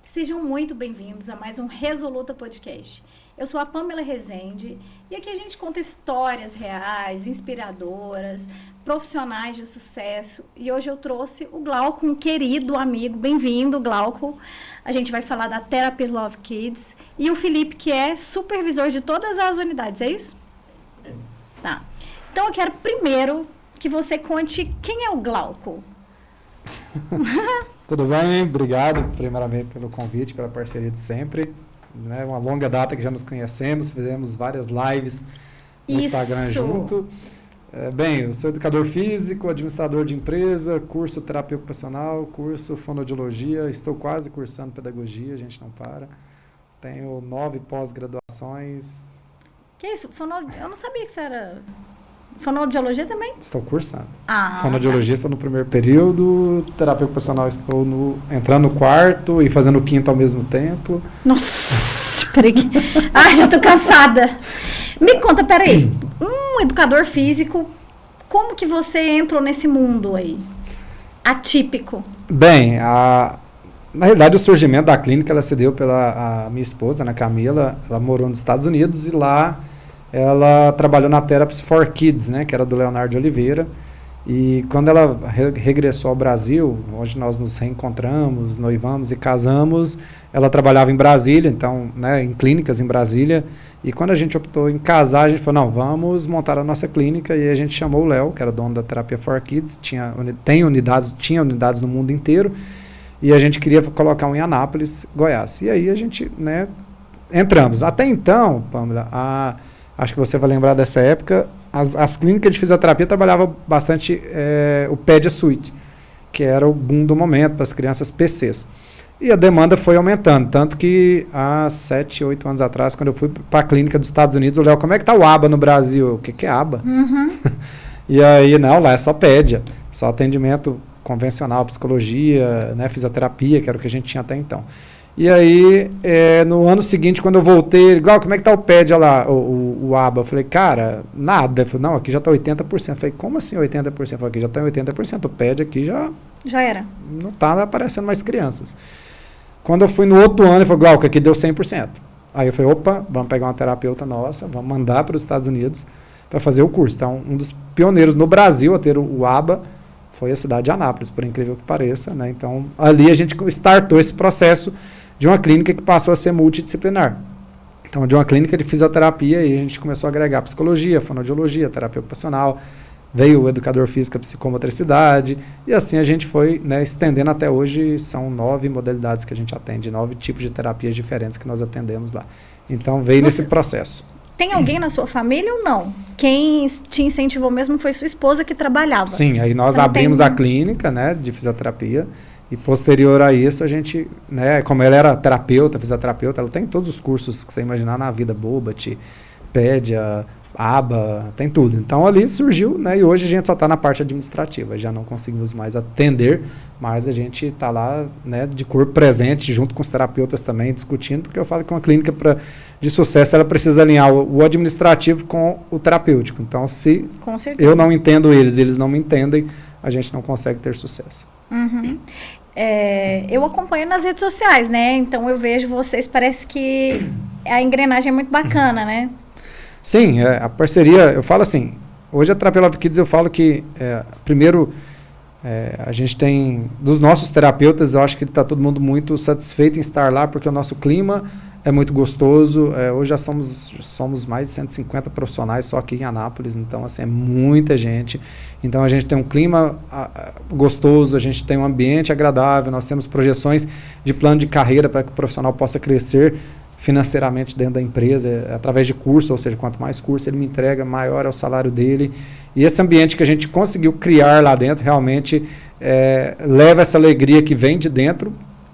Sejam muito bem-vindos a mais um Resoluta Podcast. Eu sou a Pamela Rezende e aqui a gente conta histórias reais, inspiradoras, profissionais de sucesso. E hoje eu trouxe o Glauco, um querido amigo. Bem-vindo, Glauco. A gente vai falar da Therapy Love Kids. E o Felipe, que é supervisor de todas as unidades, é isso? Isso mesmo. Tá. Então eu quero primeiro que você conte quem é o Glauco. Tudo bem? Obrigado, primeiramente, pelo convite, pela parceria de sempre. Né? Uma longa data que já nos conhecemos, fizemos várias lives no Instagram junto. Bem, eu sou educador físico, administrador de empresa, curso terapia ocupacional, curso fonoaudiologia, estou quase cursando pedagogia, a gente não para. Tenho 9 pós-graduações. Que isso? Eu não sabia que você era... Fonoaudiologia também? Estou cursando. tá. Fonoaudiologia estou no primeiro período, terapia ocupacional estou entrando no quarto e fazendo o quinto ao mesmo tempo. Nossa, peraí. Ai, já tô cansada. Me conta, peraí. Um educador físico, como que você entrou nesse mundo aí? Atípico. Bem, na realidade o surgimento da clínica ela se deu pela minha esposa, Ana Camila. Ela morou nos Estados Unidos e lá ela trabalhou na Therapies for Kids, né, que era do Leonardo de Oliveira. E quando ela regressou ao Brasil, onde nós nos reencontramos, noivamos e casamos, ela trabalhava em Brasília, então, né, em clínicas em Brasília. E quando a gente optou em casar, a gente falou, não, vamos montar a nossa clínica. E a gente chamou o Léo, que era dono da Terapia for Kids, tinha unidades no mundo inteiro. E a gente queria colocar um em Anápolis, Goiás. E aí a gente, né, entramos. Até então, Pamela, acho que você vai lembrar dessa época, as clínicas de fisioterapia trabalhavam bastante o Pedia Suite, que era o boom do momento para as crianças PCs. E a demanda foi aumentando, tanto que há 7, 8 anos atrás, quando eu fui para a clínica dos Estados Unidos, o Léo, como é que está o ABA no Brasil? O que é ABA? Uhum. E aí, não, lá é só Pedia, só atendimento convencional, psicologia, né, fisioterapia, que era o que a gente tinha até então. E aí, no ano seguinte, quando eu voltei, ele, Glauco, como é que tá o Pedia lá, o ABA? Eu falei, cara, nada. Ele falou, não, aqui já tá 80%. Eu falei, como assim 80%? Eu falei, aqui já tá 80%. O Pedia aqui já era. Não tá aparecendo mais crianças. Quando eu fui no outro ano, ele falou, Glauco, aqui deu 100%. Aí eu falei, opa, vamos pegar uma terapeuta nossa, vamos mandar para os Estados Unidos para fazer o curso. Então, um dos pioneiros no Brasil a ter o ABA foi a cidade de Anápolis, por incrível que pareça, né? Então, ali a gente startou esse processo de uma clínica que passou a ser multidisciplinar. Então, de uma clínica de fisioterapia, e a gente começou a agregar psicologia, fonoaudiologia, terapia ocupacional, veio o educador físico, psicomotricidade, e assim a gente foi, né, estendendo até hoje, são 9 modalidades que a gente atende, 9 tipos de terapias diferentes que nós atendemos lá. Então, veio nesse processo. Tem alguém na sua família ou não? Quem te incentivou mesmo foi sua esposa que trabalhava. Sim, aí nós abrimos a clínica, né, de fisioterapia. E posterior a isso, a gente, né, como ela era terapeuta, fisioterapeuta, ela tem todos os cursos que você imaginar na vida, Bobat, Pedia, ABA, tem tudo. Então ali surgiu, né, e hoje a gente só está na parte administrativa, já não conseguimos mais atender, mas a gente está lá, né, de corpo presente, junto com os terapeutas também, discutindo, porque eu falo que uma clínica de sucesso, ela precisa alinhar o administrativo com o terapêutico. Então, se eu não entendo eles não me entendem, a gente não consegue ter sucesso. Uhum. Eu acompanho nas redes sociais, né? Então eu vejo vocês, parece que a engrenagem é muito bacana, né? Sim, a parceria, eu falo assim, hoje a Therapy Love Kids eu falo que, primeiro, a gente tem, dos nossos terapeutas, eu acho que está todo mundo muito satisfeito em estar lá, porque o nosso clima é muito gostoso. Hoje já somos mais de 150 profissionais só aqui em Anápolis, então assim, é muita gente. Então a gente tem um clima gostoso, a gente tem um ambiente agradável, nós temos projeções de plano de carreira para que o profissional possa crescer financeiramente dentro da empresa, através de curso, ou seja, quanto mais curso ele me entrega, maior é o salário dele. E esse ambiente que a gente conseguiu criar lá dentro, realmente leva essa alegria que vem de dentro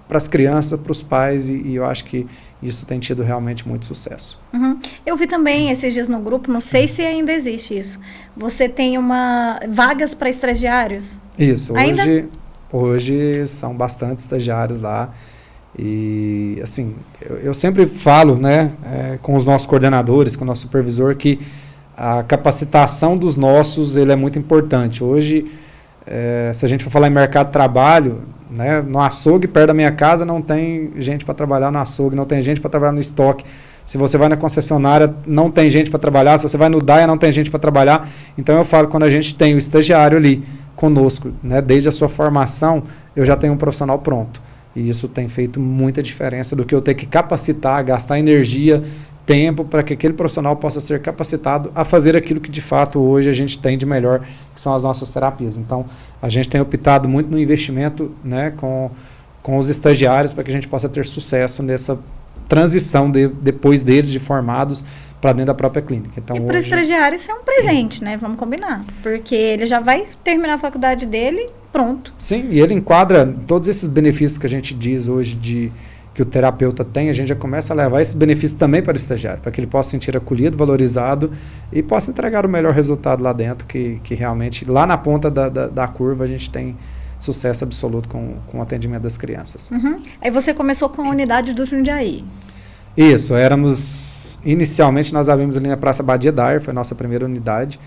para as crianças, para os pais, e eu acho que isso tem tido realmente muito sucesso. Uhum. Eu vi também esses dias no grupo, não sei se ainda existe isso, você tem vagas para estagiários? Isso, hoje são bastante estagiários lá. E assim, eu sempre falo, né, com os nossos coordenadores, com o nosso supervisor, que a capacitação dos nossos ele é muito importante. Hoje Se a gente for falar em mercado de trabalho, né, no açougue, perto da minha casa, não tem gente para trabalhar no açougue, não tem gente para trabalhar no estoque. Se você vai na concessionária, não tem gente para trabalhar. Se você vai no DAIA, não tem gente para trabalhar. Então, eu falo, quando a gente tem o estagiário ali conosco, né, desde a sua formação, eu já tenho um profissional pronto. E isso tem feito muita diferença do que eu ter que capacitar, gastar energia, tempo, para que aquele profissional possa ser capacitado a fazer aquilo que, de fato, hoje a gente tem de melhor, que são as nossas terapias. Então, a gente tem optado muito no investimento, né, com os estagiários, para que a gente possa ter sucesso nessa transição depois deles, de formados, para dentro da própria clínica. Então, e para o estagiário isso é um presente, né? Vamos combinar. Porque ele já vai terminar a faculdade dele, pronto. Sim, e ele enquadra todos esses benefícios que a gente diz hoje que o terapeuta tem, a gente já começa a levar esses benefícios também para o estagiário, para que ele possa se sentir acolhido, valorizado e possa entregar o melhor resultado lá dentro, que realmente, lá na ponta da curva, a gente tem sucesso absoluto com o atendimento das crianças. Uhum. Aí você começou com a unidade do Jundiaí. Isso, inicialmente nós abrimos ali na Praça Badia Dair, foi a nossa primeira unidade,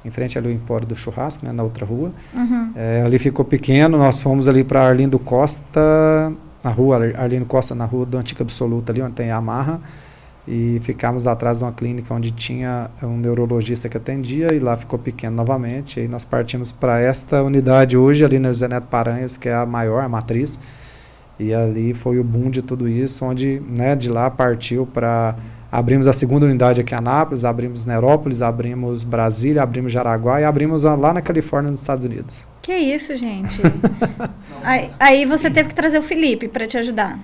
em frente ali ao Empório do Churrasco, né, na outra rua. Uhum. Ali ficou pequeno, nós fomos ali para Arlindo Costa, na rua Arlindo Costa, na rua do Antigo Absoluto, ali onde tem a Amarra, e ficamos atrás de uma clínica onde tinha um neurologista que atendia, e lá ficou pequeno novamente, e aí nós partimos para esta unidade hoje, ali na José Neto Paranhos, que é a maior, a matriz, e ali foi o boom de tudo isso, onde, né, de lá partiu para... Abrimos a segunda unidade aqui em Anápolis, abrimos Nerópolis, abrimos Brasília, abrimos Jaraguá e abrimos lá na Califórnia, nos Estados Unidos. Que isso, gente? aí você teve que trazer o Felipe para te ajudar.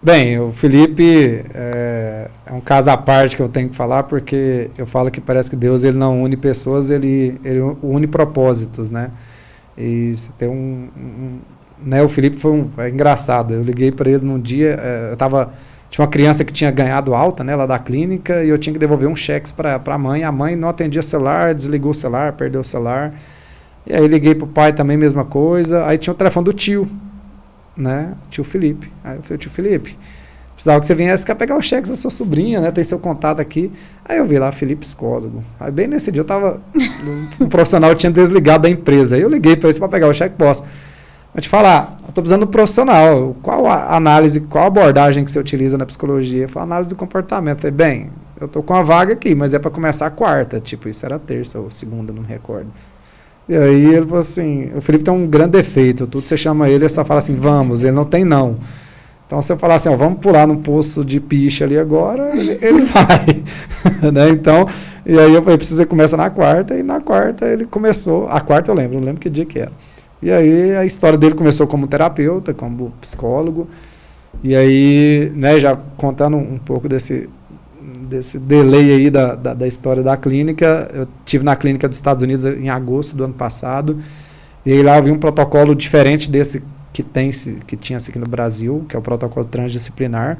Bem, o Felipe é um caso à parte que eu tenho que falar, porque eu falo que parece que Deus ele não une pessoas, ele une propósitos, né? E você tem né, o Felipe é engraçado. Eu liguei para ele num dia, tinha uma criança que tinha ganhado alta, né, lá da clínica, e eu tinha que devolver um cheque para a mãe. A mãe não atendia celular, desligou o celular, perdeu o celular. E aí liguei para o pai também, mesma coisa. Aí tinha o telefone do tio, né, tio Felipe. Aí eu falei, tio Felipe, precisava que você viesse cá pegar o cheque da sua sobrinha, né, tem seu contato aqui. Aí eu vi lá, Felipe psicólogo. Aí bem nesse dia um profissional tinha desligado da empresa. Aí eu liguei para ele para pegar o cheque, posso. Vou te falar, eu estou precisando do profissional. Qual a análise, qual a abordagem que você utiliza na psicologia? Foi a análise do comportamento. Eu falei, bem, eu estou com a vaga aqui, mas é para começar a quarta. Tipo, isso era terça ou segunda, não me recordo. E aí ele falou assim, o Felipe tem um grande defeito. Tudo você chama ele só fala assim, vamos, ele não tem não. Então, se eu falar assim, ó, vamos pular num poço de piche ali agora, ele vai. Né? Então, e aí eu falei, precisa começar na quarta, e na quarta ele começou, a quarta eu lembro, não lembro que dia que era. E aí a história dele começou como terapeuta, como psicólogo, e aí, né, já contando um pouco desse delay aí da história da clínica, eu estive na clínica dos Estados Unidos em agosto do ano passado, e aí lá eu vi um protocolo diferente desse que tinha-se aqui no Brasil, que é o protocolo transdisciplinar,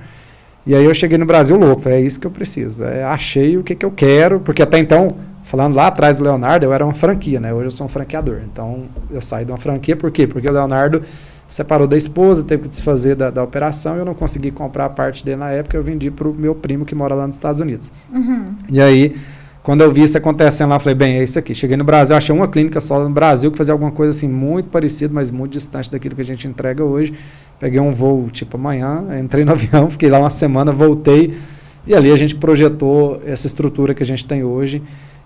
e aí eu cheguei no Brasil louco, falei, é isso que eu preciso, achei o que eu quero, porque até então... Falando lá atrás do Leonardo, eu era uma franquia, né? Hoje eu sou um franqueador. Então, eu saí de uma franquia, por quê? Porque o Leonardo separou da esposa, teve que desfazer da operação, e eu não consegui comprar a parte dele na época, eu vendi para o meu primo que mora lá nos Estados Unidos. Uhum. E aí, quando eu vi isso acontecendo lá, eu falei, bem, é isso aqui. Cheguei no Brasil, achei uma clínica só no Brasil que fazia alguma coisa assim muito parecida, mas muito distante daquilo que a gente entrega hoje. Peguei um voo, tipo, amanhã, entrei no avião, fiquei lá uma semana, voltei, e ali a gente projetou essa estrutura que a gente tem hoje.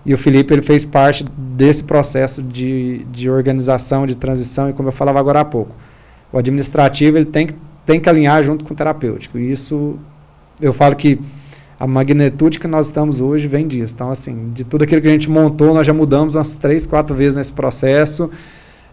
E o Felipe, ele fez parte desse processo de organização, de transição, e como eu falava agora há pouco, o administrativo ele tem que alinhar junto com o terapêutico. E isso, eu falo que a magnitude que nós estamos hoje vem disso. Então, assim, de tudo aquilo que a gente montou, nós já mudamos umas 3, 4 vezes nesse processo,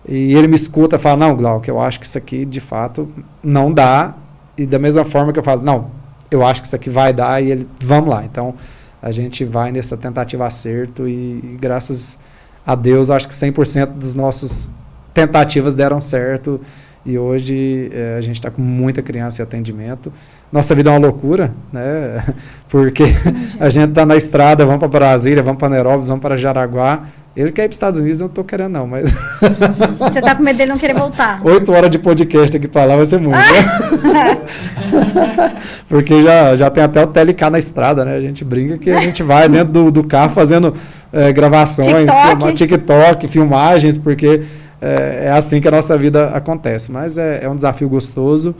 e ele me escuta e fala, não, Glauco, eu acho que isso aqui, de fato, não dá, e da mesma forma que eu falo, não, eu acho que isso aqui vai dar, e ele, vamos lá. Então, a gente vai nessa tentativa acerto e graças a Deus, acho que 100% das nossas tentativas deram certo e hoje a gente está com muita criança em atendimento. Nossa vida é uma loucura, né? Porque a gente está na estrada, vamos para Brasília, vamos para Nerópolis, vamos para Jaraguá. Ele quer ir para os Estados Unidos, eu não estou querendo não, mas... Você está com medo dele não querer voltar? 8 horas de podcast aqui para lá vai ser muito, né? Porque já tem até o TLK na estrada, né? A gente brinca que a gente vai dentro do carro fazendo gravações, TikTok, filmagens, porque é assim que a nossa vida acontece. Mas é um desafio gostoso.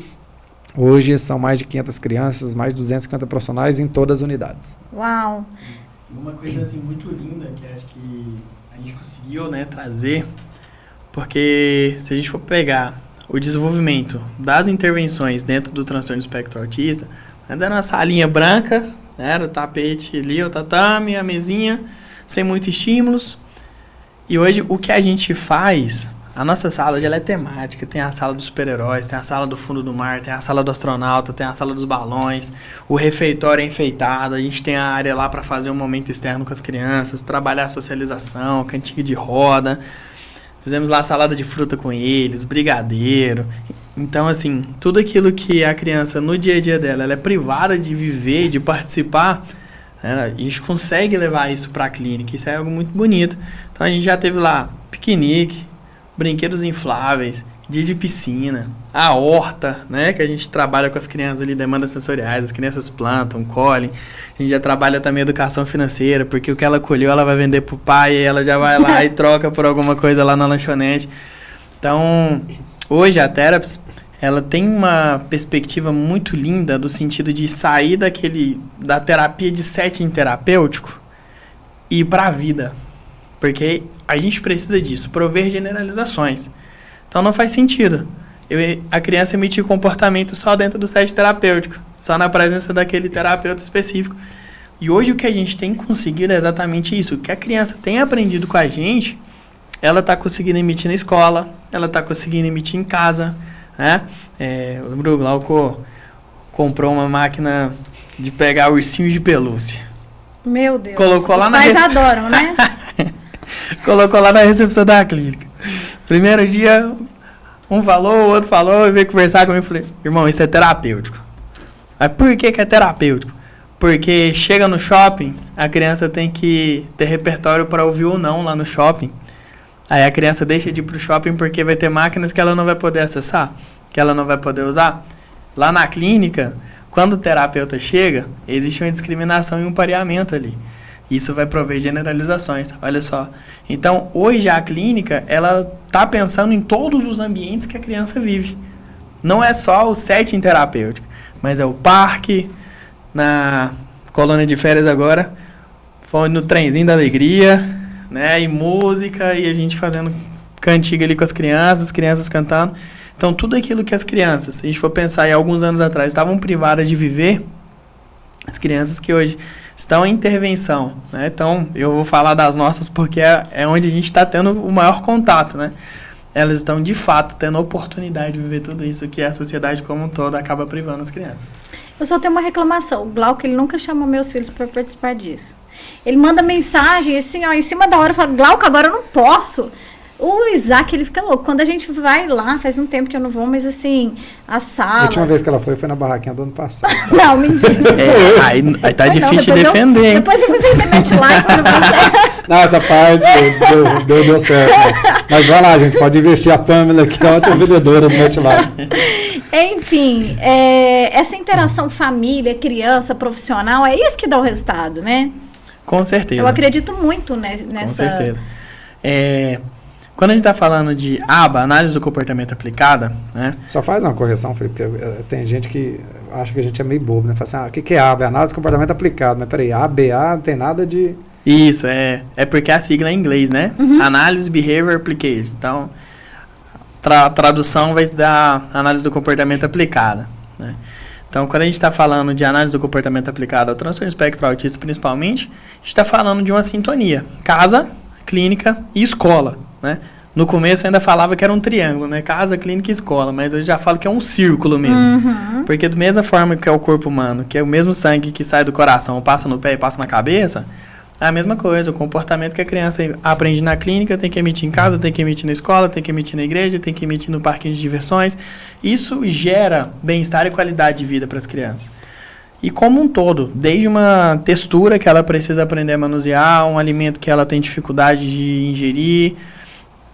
Hoje são mais de 500 crianças, mais de 250 profissionais em todas as unidades. Uau! Uma coisa assim muito linda que acho que a gente conseguiu, né, trazer, porque se a gente for pegar o desenvolvimento das intervenções dentro do transtorno do espectro autista, antes era uma salinha branca, né, era o tapete ali, o tatame, a mesinha, sem muitos estímulos. E hoje o que a gente faz, a nossa sala ela é temática, tem a sala dos super-heróis, tem a sala do fundo do mar, tem a sala do astronauta, tem a sala dos balões, o refeitório é enfeitado, a gente tem a área lá para fazer um momento externo com as crianças, trabalhar a socialização, cantiga de roda, fizemos lá salada de fruta com eles, brigadeiro. Então, assim, tudo aquilo que a criança, no dia a dia dela, ela é privada de viver, de participar, né, a gente consegue levar isso para a clínica, isso é algo muito bonito. Então, a gente já teve lá piquenique, brinquedos infláveis, dia de piscina, a horta, né, que a gente trabalha com as crianças ali, demandas sensoriais, as crianças plantam, colhem. A gente já trabalha também educação financeira, porque o que ela colheu ela vai vender pro pai e ela já vai lá e troca por alguma coisa lá na lanchonete. Então, hoje a Therapies, ela tem uma perspectiva muito linda do sentido de sair da terapia de setting terapêutico e ir para a vida. Porque a gente precisa disso, prover generalizações. Então não faz sentido a criança emitir comportamento só dentro do setting terapêutico, só na presença daquele terapeuta específico. E hoje o que a gente tem conseguido é exatamente isso. O que a criança tem aprendido com a gente, ela está conseguindo emitir na escola, ela está conseguindo emitir em casa, né? Eu lembro que o Glauco comprou uma máquina de pegar ursinhos de pelúcia. Meu Deus. Colocou lá Os pais adoram, né? Colocou lá na recepção da clínica. Primeiro dia, um falou, o outro falou, e veio conversar comigo e falei, irmão, isso é terapêutico. Mas por que é terapêutico? Porque chega no shopping, a criança tem que ter repertório para ouvir ou não lá no shopping. Aí a criança deixa de ir pro shopping porque vai ter máquinas que ela não vai poder acessar, que ela não vai poder usar. Lá na clínica, quando o terapeuta chega, existe uma discriminação e um pareamento ali. Isso vai prover generalizações, olha só. Então, hoje a clínica, ela está pensando em todos os ambientes que a criança vive. Não é só o setting terapêutico, mas é o parque, na colônia de férias agora, foi no trenzinho da alegria, né, e música, e a gente fazendo cantiga ali com as crianças cantando. Então, tudo aquilo que as crianças, se a gente for pensar em alguns anos atrás, estavam privadas de viver, as crianças que hoje estão em intervenção, né? Então, eu vou falar das nossas porque é onde a gente está tendo o maior contato, né? Elas estão, de fato, tendo a oportunidade de viver tudo isso que a sociedade como um todo acaba privando as crianças. Eu só tenho uma reclamação. O Glauco, ele nunca chamou meus filhos para participar disso. Ele manda mensagem, assim, ó, em cima da hora, fala, Glauco, agora eu não posso. O Isaac, ele fica louco. Quando a gente vai lá, faz um tempo que eu não vou, mas assim, as salas... A última vez que ela foi na barraquinha do ano passado. Não, mentira. Aí tá difícil de defender, hein? Depois eu fui vender MetLife quando você... Não, essa parte deu certo. Né? Mas vai lá, gente, pode investir. A Pamela aqui é ótima vendedora do MetLife. Enfim, essa interação família, criança, profissional, é isso que dá o resultado, né? Com certeza. Eu acredito muito nessa... Com certeza. Quando a gente está falando de ABA, análise do comportamento aplicada, né? Só faz uma correção, Felipe, porque tem gente que acha que a gente é meio bobo, né? Fala assim, o que é ABA? É análise do comportamento aplicado. Mas peraí, ABA não tem nada de... Isso, é porque a sigla é em inglês, né? Uhum. Análise Behavior Application. Então, tradução vai dar análise do comportamento aplicada, né? Então, quando a gente está falando de análise do comportamento aplicado ao transtorno espectro autista, principalmente, a gente está falando de uma sintonia. Casa, clínica e escola, né? No começo eu ainda falava que era um triângulo, né? Casa, clínica e escola, mas eu já falo que é um círculo mesmo. Uhum. Porque da mesma forma que é o corpo humano, que é o mesmo sangue que sai do coração, passa no pé e passa na cabeça, é a mesma coisa. O comportamento que a criança aprende na clínica tem que emitir em casa, tem que emitir na escola, tem que emitir na igreja, tem que emitir no parquinho de diversões. Isso gera bem-estar e qualidade de vida para as crianças. E como um todo, desde uma textura que ela precisa aprender a manusear, um alimento que ela tem dificuldade de ingerir,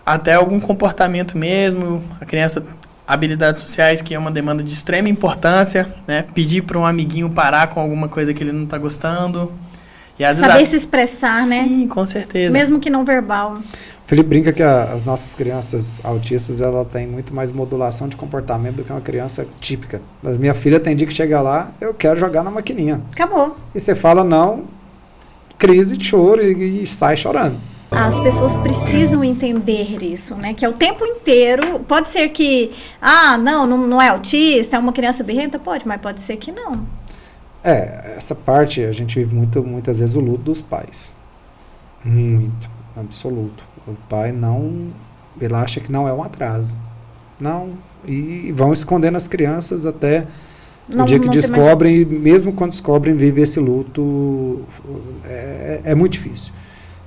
até algum comportamento mesmo, a criança, habilidades sociais, que é uma demanda de extrema importância, né? Pedir para um amiguinho parar com alguma coisa que ele não está gostando. E às vezes saber se expressar, né? Sim, com certeza. Mesmo que não verbal. O Felipe brinca que as nossas crianças autistas, ela tem muito mais modulação de comportamento do que uma criança típica. A minha filha tem dia que chega lá, eu quero jogar na maquininha. Acabou. E você fala não, crise de choro e sai chorando. As pessoas precisam entender isso, né? Que é o tempo inteiro. Pode ser que, não é autista, é uma criança birrenta? Pode, mas pode ser que não. Essa parte a gente vive muitas vezes o luto dos pais. Muito, absoluto. O pai ele acha que não é um atraso. Não, e vão escondendo as crianças até o dia que descobrem, e mesmo quando descobrem, vive esse luto, é muito difícil.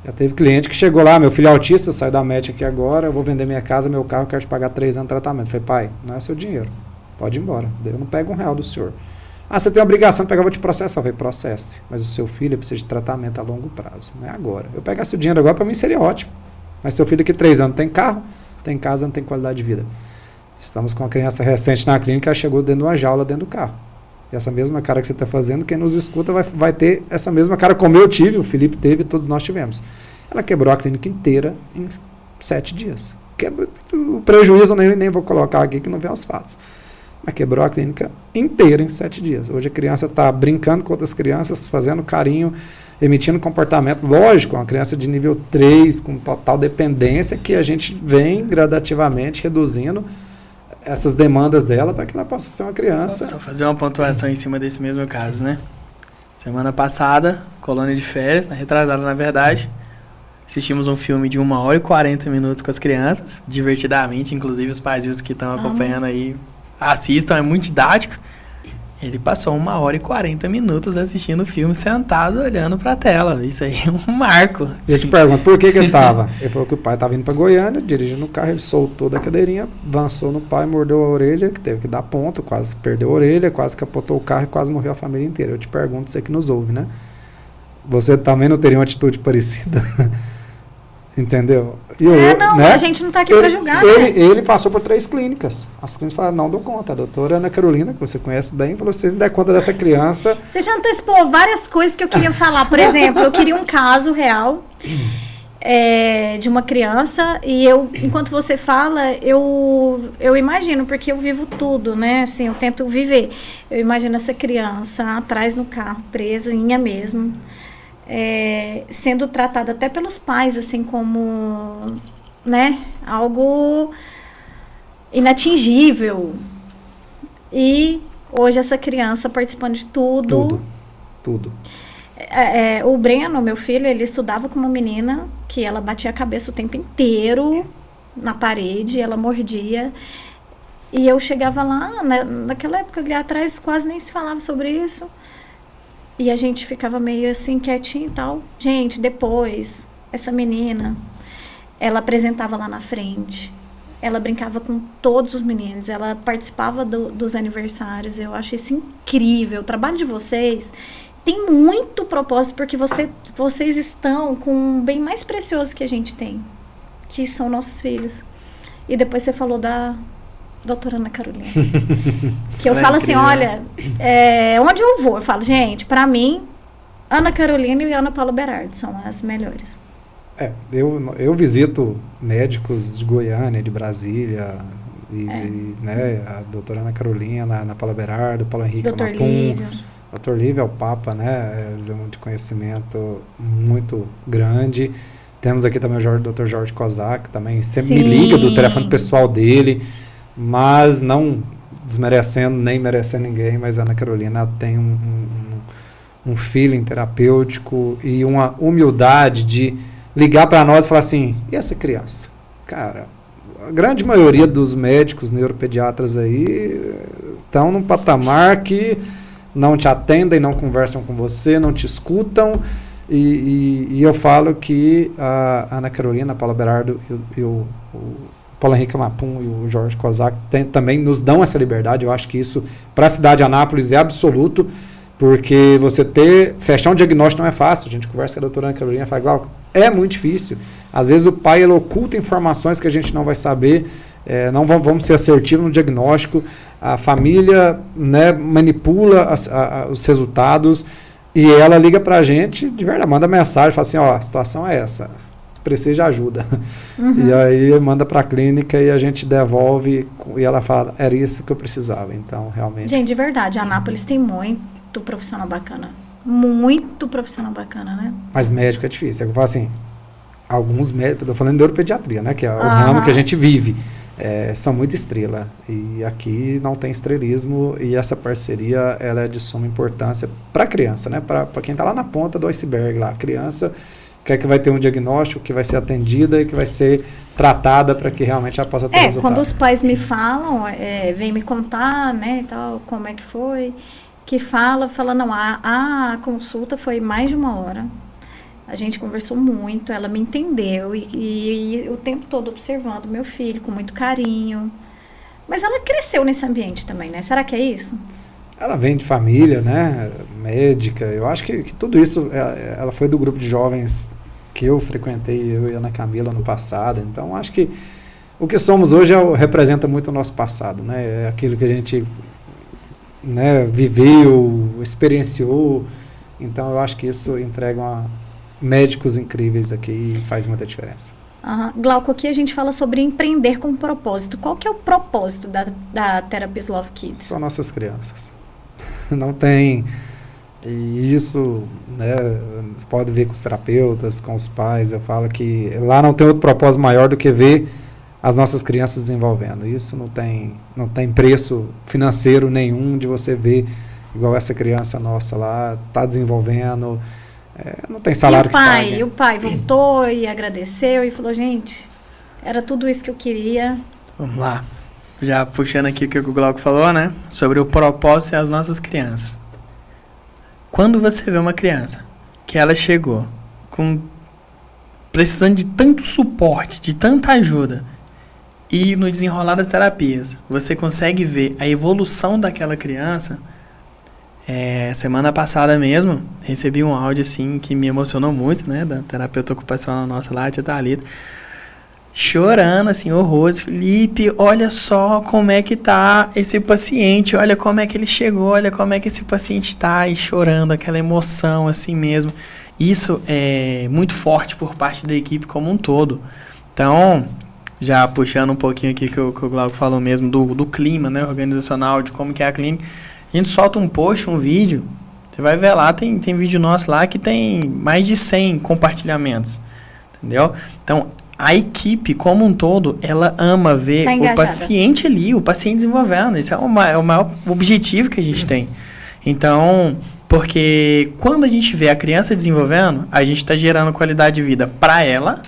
Já teve cliente que chegou lá, meu filho é autista, saiu da MET aqui agora, eu vou vender minha casa, meu carro, quero te pagar 3 anos de tratamento. Eu falei, pai, não é seu dinheiro, pode ir embora, eu não pego R$1 do senhor. Você tem a obrigação de pegar, eu vou te processar. Eu falei, processe, mas o seu filho precisa de tratamento a longo prazo, não é agora. Eu pegasse o dinheiro agora, para mim seria ótimo, mas seu filho daqui 3 anos tem carro, tem casa, não tem qualidade de vida. Estamos com uma criança recente na clínica, ela chegou dentro de uma jaula dentro do carro. E essa mesma cara que você está fazendo, quem nos escuta vai ter essa mesma cara como eu tive, o Felipe teve, todos nós tivemos. Ela quebrou a clínica inteira em 7 dias. O prejuízo eu nem vou colocar aqui que não vê os fatos. Mas quebrou a clínica inteira em 7 dias. Hoje a criança está brincando com outras crianças, fazendo carinho, emitindo comportamento. Lógico, uma criança de nível 3, com total dependência, que a gente vem gradativamente reduzindo essas demandas dela para que ela possa ser uma criança. Só fazer uma pontuação em cima desse mesmo caso, né? Semana passada, colônia de férias, retrasada na verdade, assistimos um filme de 1h40 com as crianças, divertidamente, inclusive os pais que estão acompanhando aí assistam, é muito didático. Ele passou 1h40 assistindo o filme sentado, olhando pra tela. Isso aí é um marco. E eu te pergunto, por que ele tava? Ele falou que o pai tava indo pra Goiânia, dirigindo o carro, ele soltou da cadeirinha, avançou no pai, mordeu a orelha, que teve que dar ponto, quase perdeu a orelha, quase capotou o carro e quase morreu a família inteira. Eu te pergunto, você que nos ouve, né? Você também não teria uma atitude parecida? Entendeu? Né? A gente não está aqui para julgar. Ele passou por 3 clínicas. As clínicas falaram, não dou conta. A doutora Ana Carolina, que você conhece bem, falou, vocês der conta dessa criança. Você já antecipou várias coisas que eu queria falar. Por exemplo, eu queria um caso real de uma criança e enquanto você fala, eu imagino, porque eu vivo tudo, né? Assim, eu tento viver. Eu imagino essa criança atrás no carro, presinha mesmo. Sendo tratada até pelos pais, assim, como, né, algo inatingível. E hoje essa criança participando de tudo. Tudo. O Breno, meu filho, ele estudava com uma menina que ela batia a cabeça o tempo inteiro na parede, ela mordia. E eu chegava lá, naquela época ali atrás, quase nem se falava sobre isso. E a gente ficava meio assim, quietinho e tal. Gente, depois, essa menina, ela apresentava lá na frente. Ela brincava com todos os meninos. Ela participava dos aniversários. Eu acho isso incrível. O trabalho de vocês tem muito propósito, porque vocês estão com um bem mais precioso que a gente tem, que são nossos filhos. E depois você falou da doutora Ana Carolina. Que eu falo assim, olha, onde eu vou? Eu falo, gente, pra mim, Ana Carolina e Ana Paula Berardi são as melhores. Eu visito médicos de Goiânia, de Brasília, né, a doutora Ana Carolina, Ana Paula Berardi, o Paulo Henrique Mapum. Dr. Lívio é o Papa, né, de conhecimento muito grande. Temos aqui também o Dr. Jorge Kozak, que também sempre me liga do telefone pessoal dele, mas não desmerecendo nem merecendo ninguém, mas a Ana Carolina tem um feeling terapêutico e uma humildade de ligar para nós e falar assim, e essa criança? Cara, a grande maioria dos médicos neuropediatras aí estão num patamar que não te atendem, não conversam com você, não te escutam, e eu falo que a Ana Carolina, a Paula Berardi e o Paulo Henrique Mapum e o Jorge Kozak também nos dão essa liberdade. Eu acho que isso, para a cidade de Anápolis, é absoluto, porque fechar um diagnóstico não é fácil. A gente conversa com a doutora Ana Carolina e fala, Glauco, é muito difícil. Às vezes o pai ele oculta informações que a gente não vai saber, não vamos ser assertivos no diagnóstico, a família, né, manipula os resultados, E ela liga pra gente, de verdade, manda mensagem, fala assim, ó, a situação é essa, precisa de ajuda. Uhum. E aí manda pra clínica e a gente devolve, e ela fala, era isso que eu precisava. Então, realmente... Gente, de verdade, a Anápolis tem muito profissional bacana. Muito profissional bacana, né? Mas médico é difícil. Eu falo assim, alguns médicos, eu tô falando de neuropediatria, né, que é o Aham. ramo que a gente vive, são muito estrela. E aqui não tem estrelismo, e essa parceria, ela é de suma importância para a criança, né, para quem está lá na ponta do iceberg, lá, a criança quer que vai ter um diagnóstico, que vai ser atendida e que vai ser tratada para que realmente ela possa ter resultado. Quando os pais me falam, vem me contar, né, e tal, como é que foi, que fala, não, a consulta foi mais de 1 hora, a gente conversou muito, ela me entendeu, e o tempo todo observando meu filho, com muito carinho, mas ela cresceu nesse ambiente também, né, será que é isso? Ela vem de família, né, médica, eu acho que tudo isso, ela foi do grupo de jovens que eu frequentei, eu e a Ana Camila no passado, então acho que o que somos hoje representa muito o nosso passado, né, é aquilo que a gente, né, viveu, experienciou, então eu acho que isso entrega médicos incríveis aqui e faz muita diferença. Glauco, aqui a gente fala sobre empreender com propósito. Qual que é o propósito da Therapies Love Kids? São nossas crianças. Não tem... E isso, né, pode ver com os terapeutas, com os pais, eu falo que lá não tem outro propósito maior do que ver as nossas crianças desenvolvendo. Isso não tem preço financeiro nenhum de você ver igual essa criança nossa lá, está desenvolvendo, não tem salário que pague. E o pai voltou e agradeceu e falou, gente, era tudo isso que eu queria. Vamos lá. Já puxando aqui o que o Glauco falou, né? Sobre o propósito e as nossas crianças. Quando você vê uma criança que ela chegou precisando de tanto suporte, de tanta ajuda, e no desenrolar das terapias, você consegue ver a evolução daquela criança. Semana passada mesmo, recebi um áudio assim que me emocionou muito, né? Da terapeuta ocupacional nossa lá, a tia Thalita. Chorando, assim, horrores. Felipe, olha só como é que tá esse paciente, olha como é que ele chegou, olha como é que esse paciente tá, e chorando, aquela emoção assim mesmo. Isso é muito forte por parte da equipe como um todo. Então, já puxando um pouquinho aqui que o Glauco falou mesmo do clima, né, organizacional, de como que é a clínica, a gente solta um post, um vídeo, você vai ver lá, tem vídeo nosso lá que tem mais de 100 compartilhamentos, entendeu? Então, a equipe como um todo, ela ama ver o paciente ali, o paciente desenvolvendo. Esse é o maior objetivo que a gente tem. Então, porque quando a gente vê a criança desenvolvendo, a gente está gerando qualidade de vida para ela,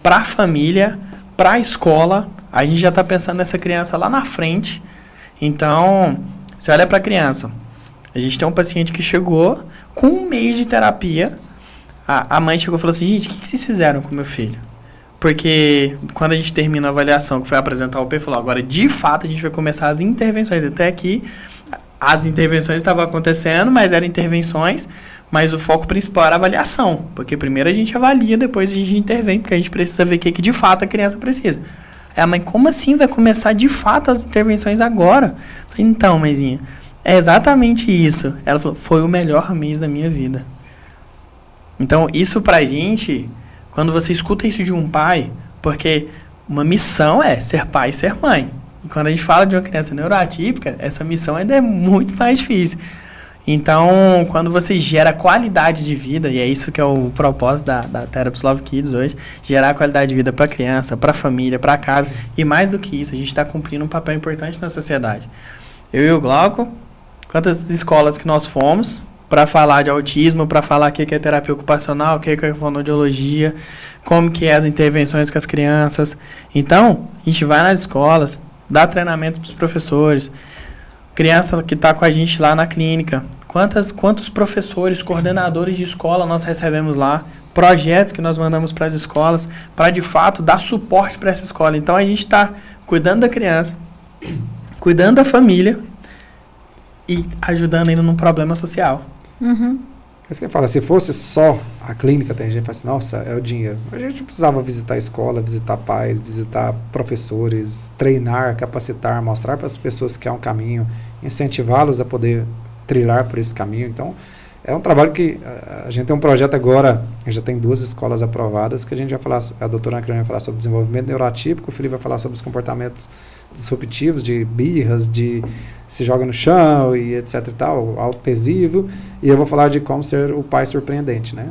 para a família, para a escola. A gente já está pensando nessa criança lá na frente. Então, você olha para a criança. A gente tem um paciente que chegou com 1 mês de terapia. A mãe chegou e falou assim, gente, o que vocês fizeram com o meu filho? Porque quando a gente termina a avaliação, que foi apresentar o P, falou, agora de fato a gente vai começar as intervenções. Até aqui as intervenções estavam acontecendo, mas eram intervenções, mas o foco principal era a avaliação. Porque primeiro a gente avalia, depois a gente intervém, porque a gente precisa ver o que de fato a criança precisa. Aí a mãe, como assim vai começar de fato as intervenções agora? Eu falei, então, mãezinha, é exatamente isso. Ela falou, foi o melhor mês da minha vida. Então, isso pra gente... Quando você escuta isso de um pai, porque uma missão é ser pai e ser mãe. E quando a gente fala de uma criança neuroatípica, essa missão ainda é muito mais difícil. Então, quando você gera qualidade de vida, e é isso que é o propósito da Therapies Love Kids hoje, gerar qualidade de vida para a criança, para a família, para casa, e mais do que isso, a gente está cumprindo um papel importante na sociedade. Eu e o Glauco, quantas escolas que nós fomos, para falar de autismo, para falar o que é terapia ocupacional, o que é fonoaudiologia, como que é as intervenções com as crianças. Então, a gente vai nas escolas, dá treinamento para os professores, criança que está com a gente lá na clínica, quantos professores, coordenadores de escola nós recebemos lá, projetos que nós mandamos para as escolas, para de fato dar suporte para essa escola. Então, a gente está cuidando da criança, cuidando da família e ajudando ainda num problema social. Uhum. Isso que eu falo, se fosse só a clínica, tem gente que fala assim, nossa, é o dinheiro. A gente precisava visitar a escola, visitar pais, visitar professores, treinar, capacitar, mostrar para as pessoas que há um caminho, incentivá-los a poder trilhar por esse caminho. Então, É um trabalho que a gente tem um projeto agora, a gente já tem 2 escolas aprovadas, que a gente vai falar, a doutora Ana Carolina vai falar sobre desenvolvimento neuroatípico, o Felipe vai falar sobre os comportamentos disruptivos, de birras, de se joga no chão e etc e tal, autoadesivo, e eu vou falar de como ser o pai surpreendente, né?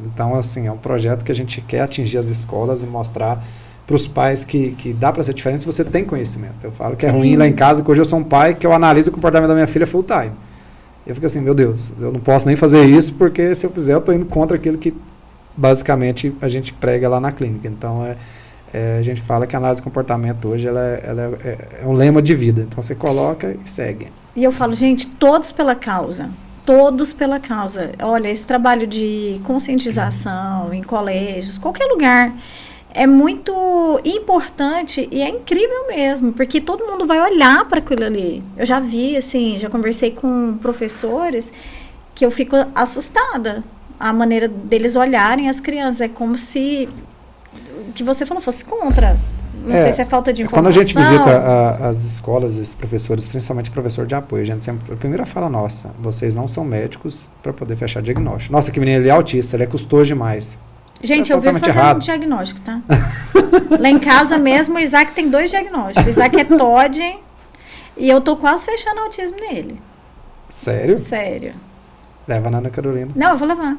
Então, assim, é um projeto que a gente quer atingir as escolas e mostrar para os pais que dá para ser diferente se você tem conhecimento. Eu falo que é ruim lá em casa, que hoje eu sou um pai que eu analiso o comportamento da minha filha full time. Eu fico assim, meu Deus, eu não posso nem fazer isso, porque se eu fizer, eu estou indo contra aquilo que, basicamente, a gente prega lá na clínica. Então, a gente fala que a análise de comportamento hoje ela é um lema de vida. Então, você coloca e segue. E eu falo, gente, todos pela causa. Todos pela causa. Olha, esse trabalho de conscientização em colégios, qualquer lugar, é muito importante e é incrível mesmo, porque todo mundo vai olhar para aquilo ali. Eu já vi, assim, já conversei com professores que eu fico assustada. A maneira deles olharem as crianças é como se o que você falou fosse contra. Não sei se é falta de informação. Quando a gente visita as escolas, esses professores, principalmente professor de apoio, a gente sempre, a primeira fala nossa, vocês não são médicos para poder fechar diagnóstico. Nossa, que menino, ele é autista, ele é custoso demais. Gente, eu vivo fazendo um diagnóstico, tá? Lá em casa mesmo, o Isaac tem 2 diagnósticos. O Isaac é TOD e eu tô quase fechando autismo nele. Sério? Sério. Leva na Ana Carolina. Não, eu vou levar.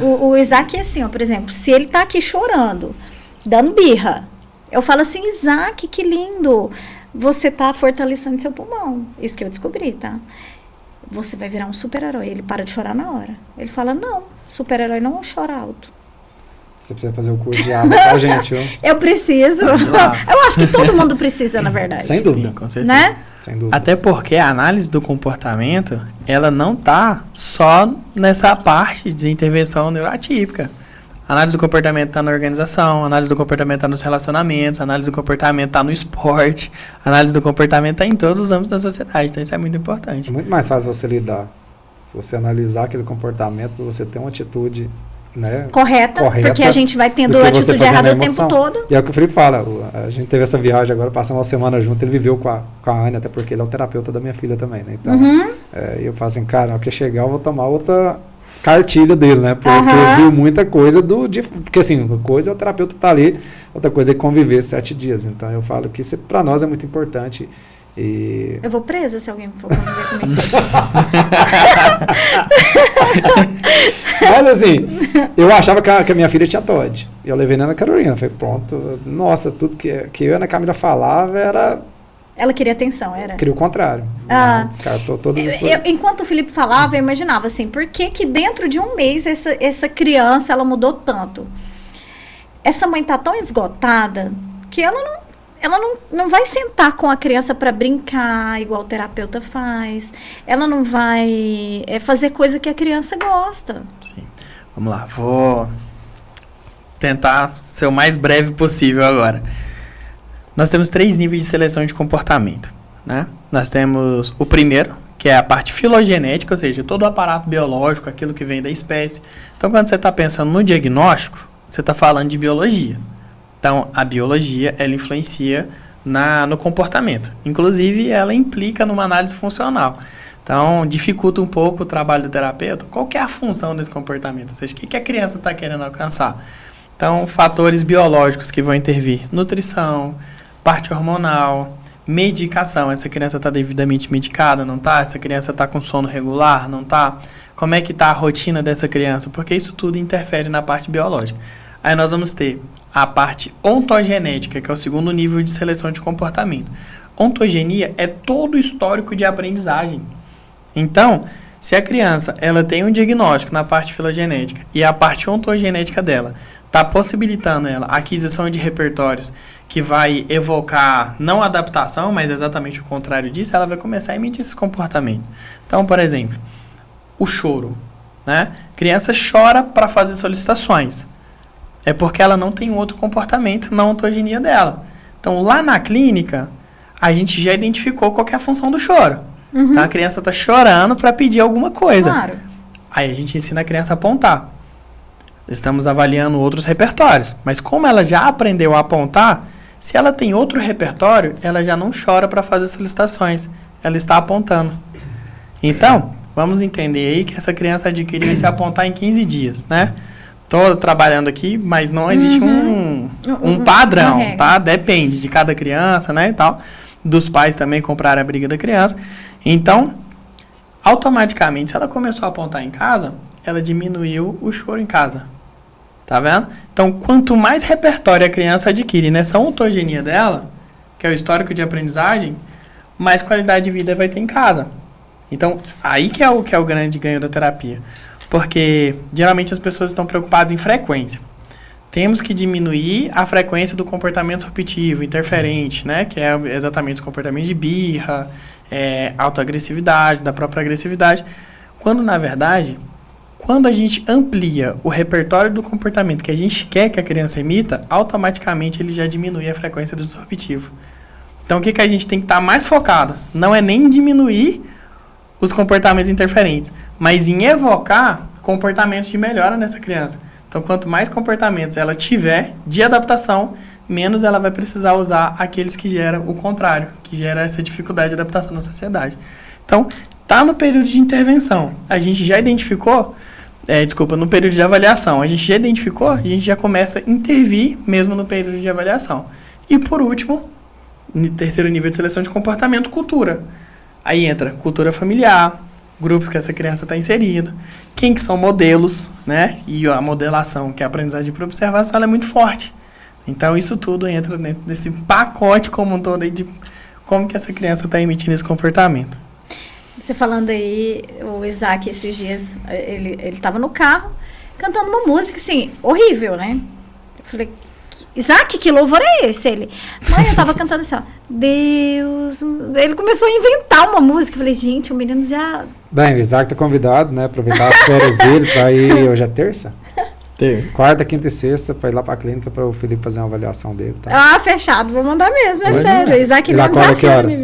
o Isaac é assim, ó, por exemplo, se ele tá aqui chorando, dando birra, eu falo assim, Isaac, que lindo, você tá fortalecendo seu pulmão. Isso que eu descobri, tá? Você vai virar um super-herói. Ele para de chorar na hora. Ele fala, não, super-herói não chora alto. Você precisa fazer o curso de água pra gente, viu? Eu preciso. Eu acho que todo mundo precisa, na verdade. Sem dúvida. Sim, com certeza. Né? Sem dúvida. Até porque a análise do comportamento, ela não tá só nessa parte de intervenção neuroatípica. A análise do comportamento está na organização, a análise do comportamento está nos relacionamentos, a análise do comportamento está no esporte, a análise do comportamento está em todos os âmbitos da sociedade. Então, isso é muito importante. É muito mais fácil você lidar. Se você analisar aquele comportamento, você ter uma atitude, né, correta, porque a gente vai tendo atitude errada o tempo todo. E é o que o Felipe fala, a gente teve essa viagem agora, passamos uma semana junto, ele viveu com a Anne, até porque ele é o terapeuta da minha filha também, né? Então, eu falo assim, cara, na hora que chegar eu vou tomar outra cartilha dele, né? Porque viu muita coisa porque assim, uma coisa é o terapeuta tá ali, outra coisa é conviver 7 dias. Então eu falo que isso para nós é muito importante. E... Eu vou presa se alguém for conviver comigo. Mas assim, eu achava que a minha filha tinha TOD. E eu levei na Ana Carolina. Falei, pronto, nossa, tudo que eu e a Ana Camila falava era... Ela queria atenção, era? Queria o contrário. Descartou todas as coisas. Enquanto o Felipe falava, eu imaginava assim, por que dentro de um mês essa criança, ela mudou tanto? Essa mãe tá tão esgotada que ela não vai sentar com a criança para brincar, igual o terapeuta faz. Ela não vai fazer coisa que a criança gosta. Sim. Vamos lá, vou tentar ser o mais breve possível agora. Nós temos 3 níveis de seleção de comportamento, né? Nós temos o primeiro, que é a parte filogenética, ou seja, todo o aparato biológico, aquilo que vem da espécie. Então, quando você está pensando no diagnóstico, você está falando de biologia. Então, a biologia, ela influencia no comportamento. Inclusive, ela implica numa análise funcional. Então, dificulta um pouco o trabalho do terapeuta. Qual que é a função desse comportamento? Ou seja, o que a criança está querendo alcançar? Então, fatores biológicos que vão intervir. Nutrição, parte hormonal, medicação. Essa criança está devidamente medicada, não está? Essa criança está com sono regular, não está? Como é que está a rotina dessa criança? Porque isso tudo interfere na parte biológica. Aí nós vamos ter a parte ontogenética, que é o segundo nível de seleção de comportamento. Ontogenia é todo o histórico de aprendizagem. Então, se a criança ela tem um diagnóstico na parte filogenética e a parte ontogenética dela está possibilitando ela a aquisição de repertórios que vai evocar não adaptação, mas exatamente o contrário disso, ela vai começar a emitir esses comportamentos. Então, por exemplo, o choro, né? A criança chora para fazer solicitações. É porque ela não tem outro comportamento na ontogenia dela. Então, lá na clínica, a gente já identificou qual que é a função do choro. Então, a criança está chorando para pedir alguma coisa. Claro. Aí a gente ensina a criança a apontar. Estamos avaliando outros repertórios. Mas como ela já aprendeu a apontar, se ela tem outro repertório, ela já não chora para fazer solicitações. Ela está apontando. Então, vamos entender aí que essa criança adquiriu esse apontar em 15 dias, né? Estou trabalhando aqui, mas não existe um padrão, tá? Depende de cada criança, né, e tal. Dos pais também comprarem a briga da criança. Então, automaticamente, se ela começou a apontar em casa, ela diminuiu o choro em casa. Tá vendo? Então, quanto mais repertório a criança adquire nessa ontogenia dela, que é o histórico de aprendizagem, mais qualidade de vida vai ter em casa. Então, aí que é o grande ganho da terapia. Porque, geralmente, as pessoas estão preocupadas em frequência. Temos que diminuir a frequência do comportamento disruptivo, interferente, né? Que é exatamente o comportamento de birra, autoagressividade, da própria agressividade. Quando, na verdade, quando a gente amplia o repertório do comportamento que a gente quer que a criança emita, automaticamente ele já diminui a frequência do disruptivo. Então, o que a gente tem que estar mais focado? Não é nem diminuir os comportamentos interferentes, mas em evocar comportamentos de melhora nessa criança. Então, quanto mais comportamentos ela tiver de adaptação, menos ela vai precisar usar aqueles que geram o contrário, que gera essa dificuldade de adaptação na sociedade. Então, tá no período de intervenção. A gente já identificou, no período de avaliação, a gente já identificou, a gente já começa a intervir mesmo no período de avaliação. E, por último, no terceiro nível de seleção de comportamento, cultura. Aí entra cultura familiar, grupos que essa criança está inserida, quem que são modelos, né? E a modelação, que é a aprendizagem por observação, ela é muito forte. Então, isso tudo entra nesse pacote como um todo aí de como que essa criança está emitindo esse comportamento. Você falando aí, o Isaac, esses dias, ele estava no carro, cantando uma música, assim, horrível, né? Eu falei, Isaac, que louvor é esse? Ele, mãe, eu tava cantando assim, ó, Deus... Ele começou a inventar uma música. Eu falei, gente, o menino já... Bem, o Isaac tá convidado, né, aproveitar as férias dele pra ir, hoje é terça? Quarta, quinta e sexta, pra ir lá pra clínica pra o Felipe fazer uma avaliação dele, tá? Ah, fechado, vou mandar mesmo, é Hoje, sério. né? Isaac Ele acorda que horas?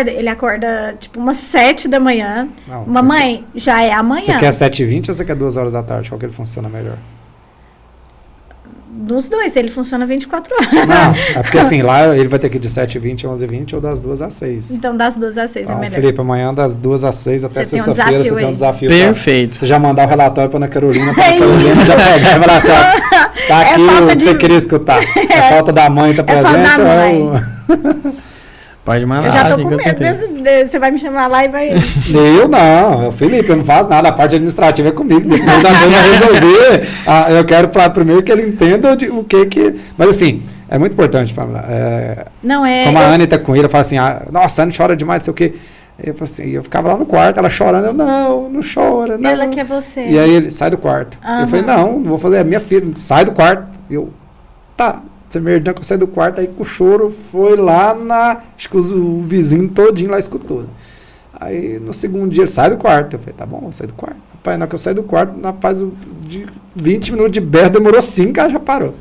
Ele acorda, tipo, umas 7 da manhã. Não, Mamãe, já é amanhã. Você quer 7h20 ou você quer 2 horas da tarde? Qual que ele funciona melhor? Dos dois, ele funciona 24 horas. Não, é porque assim, lá ele vai ter que ir de 7h20 a 11h20 ou das 2 às 6. Então, das 2 às 6 Então, é melhor. Felipe, amanhã das 2 às 6 até Você tem um sexta-feira desafio você tem um aí. desafio. Perfeito. Você já mandar o relatório pra Ana Carolina, pra É Ana Carolina isso. já pegar e falar assim, ó, tá aqui falta o que de- você queria escutar. É falta da mãe, tá É falta presente. da ou- Pode mandar, Eu já tô sim, com com medo certeza. você vai me chamar lá e vai... Eu não, é o Felipe, eu não faço nada, a parte administrativa é comigo, depois da vai resolver. Eu quero primeiro que ele entenda o que... Mas assim, é muito importante, Pamela. Não é... Como a Anne tá com ele, ela fala assim, nossa, a Anne chora demais, não sei o quê. Eu falo assim, eu ficava lá no quarto, ela chorando, eu, não chora, não. Ela quer você. E aí ele, sai do quarto. Eu falei, não vou fazer, é minha filha, sai do quarto. Eu, tá. Primeiro dia que eu saí do quarto, aí com o choro foi lá acho que o vizinho todinho lá escutou. Né? Aí no segundo dia, ele sai do quarto. Eu falei, tá bom, eu saí do quarto. Rapaz, na hora que eu saí do quarto, de 20 minutos de berro, demorou 5, ela já parou.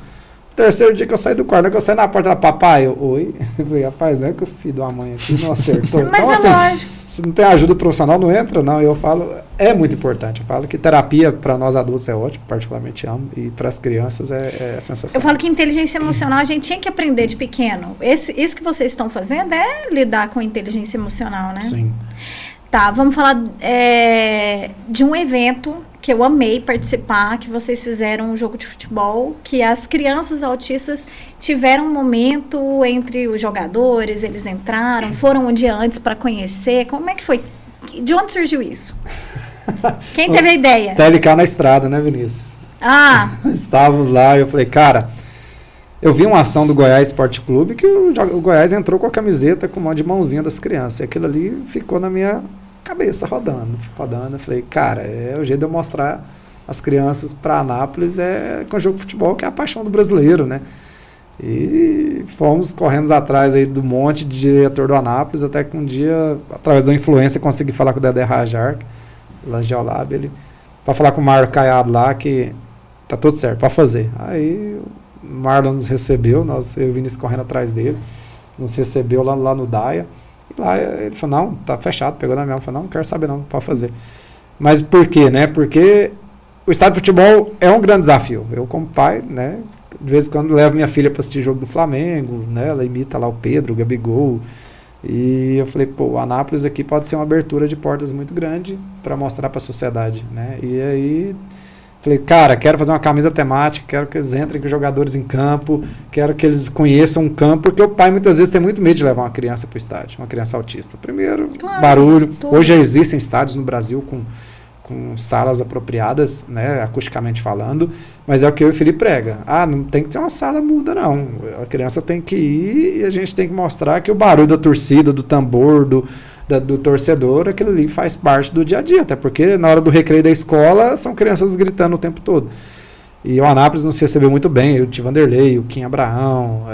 Terceiro dia que eu saí do quarto, na hora que eu saí na porta, ela, papai, oi? Eu falei, rapaz, não é que o filho de uma mãe aqui não acertou. Mas então, é assim, lógico. se não tem ajuda profissional, não entra, não. Eu falo, é muito importante. Eu falo que terapia para nós adultos é ótimo, particularmente amo, e para as crianças é sensacional. Eu falo que inteligência emocional a gente tinha que aprender de pequeno. Isso que vocês estão fazendo é lidar com inteligência emocional, né? Sim. Tá, vamos falar de um evento que eu amei participar, que vocês fizeram um jogo de futebol, que as crianças autistas tiveram um momento entre os jogadores, eles entraram, foram um dia antes para conhecer. Como é que foi? De onde surgiu isso? Quem teve a ideia? TLK na estrada, né, Vinícius? Ah, Estávamos lá e eu falei, cara, eu vi uma ação do Goiás Esporte Clube que o Goiás entrou com a camiseta com uma de mãozinha das crianças. E aquilo ali ficou na minha cabeça rodando. Eu falei, cara, é o jeito de eu mostrar as crianças para Anápolis com jogo de futebol, que é a paixão do brasileiro, né? E corremos atrás aí do monte de diretor do Anápolis, até que um dia, através da influência, consegui falar com o Dedé Rajar, lá de Geolab, ele, para falar com o Marlon Caiado lá, que tá tudo certo, para fazer. Aí o Marlon nos recebeu, eu e o Vinícius correndo atrás dele, nos recebeu lá no DAIA, e lá ele falou, não, tá fechado, pegou na minha mão, falou, não quero saber não, pode fazer. Mas por quê, né? Porque o estádio de futebol é um grande desafio. Eu, como pai, né, de vez em quando levo minha filha para assistir jogo do Flamengo, né, ela imita lá o Pedro, o Gabigol, E eu falei, pô, o Anápolis aqui pode ser uma abertura de portas muito grande para mostrar para a sociedade, né? E aí falei, cara, quero fazer uma camisa temática, quero que eles entrem com os jogadores em campo, quero que eles conheçam um campo, porque o pai muitas vezes tem muito medo de levar uma criança para o estádio, uma criança autista. Primeiro, claro, barulho. tudo. Hoje já existem estádios no Brasil com salas apropriadas, né, acusticamente falando, mas é o que eu e o Felipe prega. Não tem que ter uma sala muda, não. A criança tem que ir e a gente tem que mostrar que o barulho da torcida, do tambor, do torcedor, aquilo ali faz parte do dia a dia, até porque na hora do recreio da escola são crianças gritando o tempo todo. E o Anápolis nos recebeu muito bem, o Tio Vanderlei, o Kim Abraão,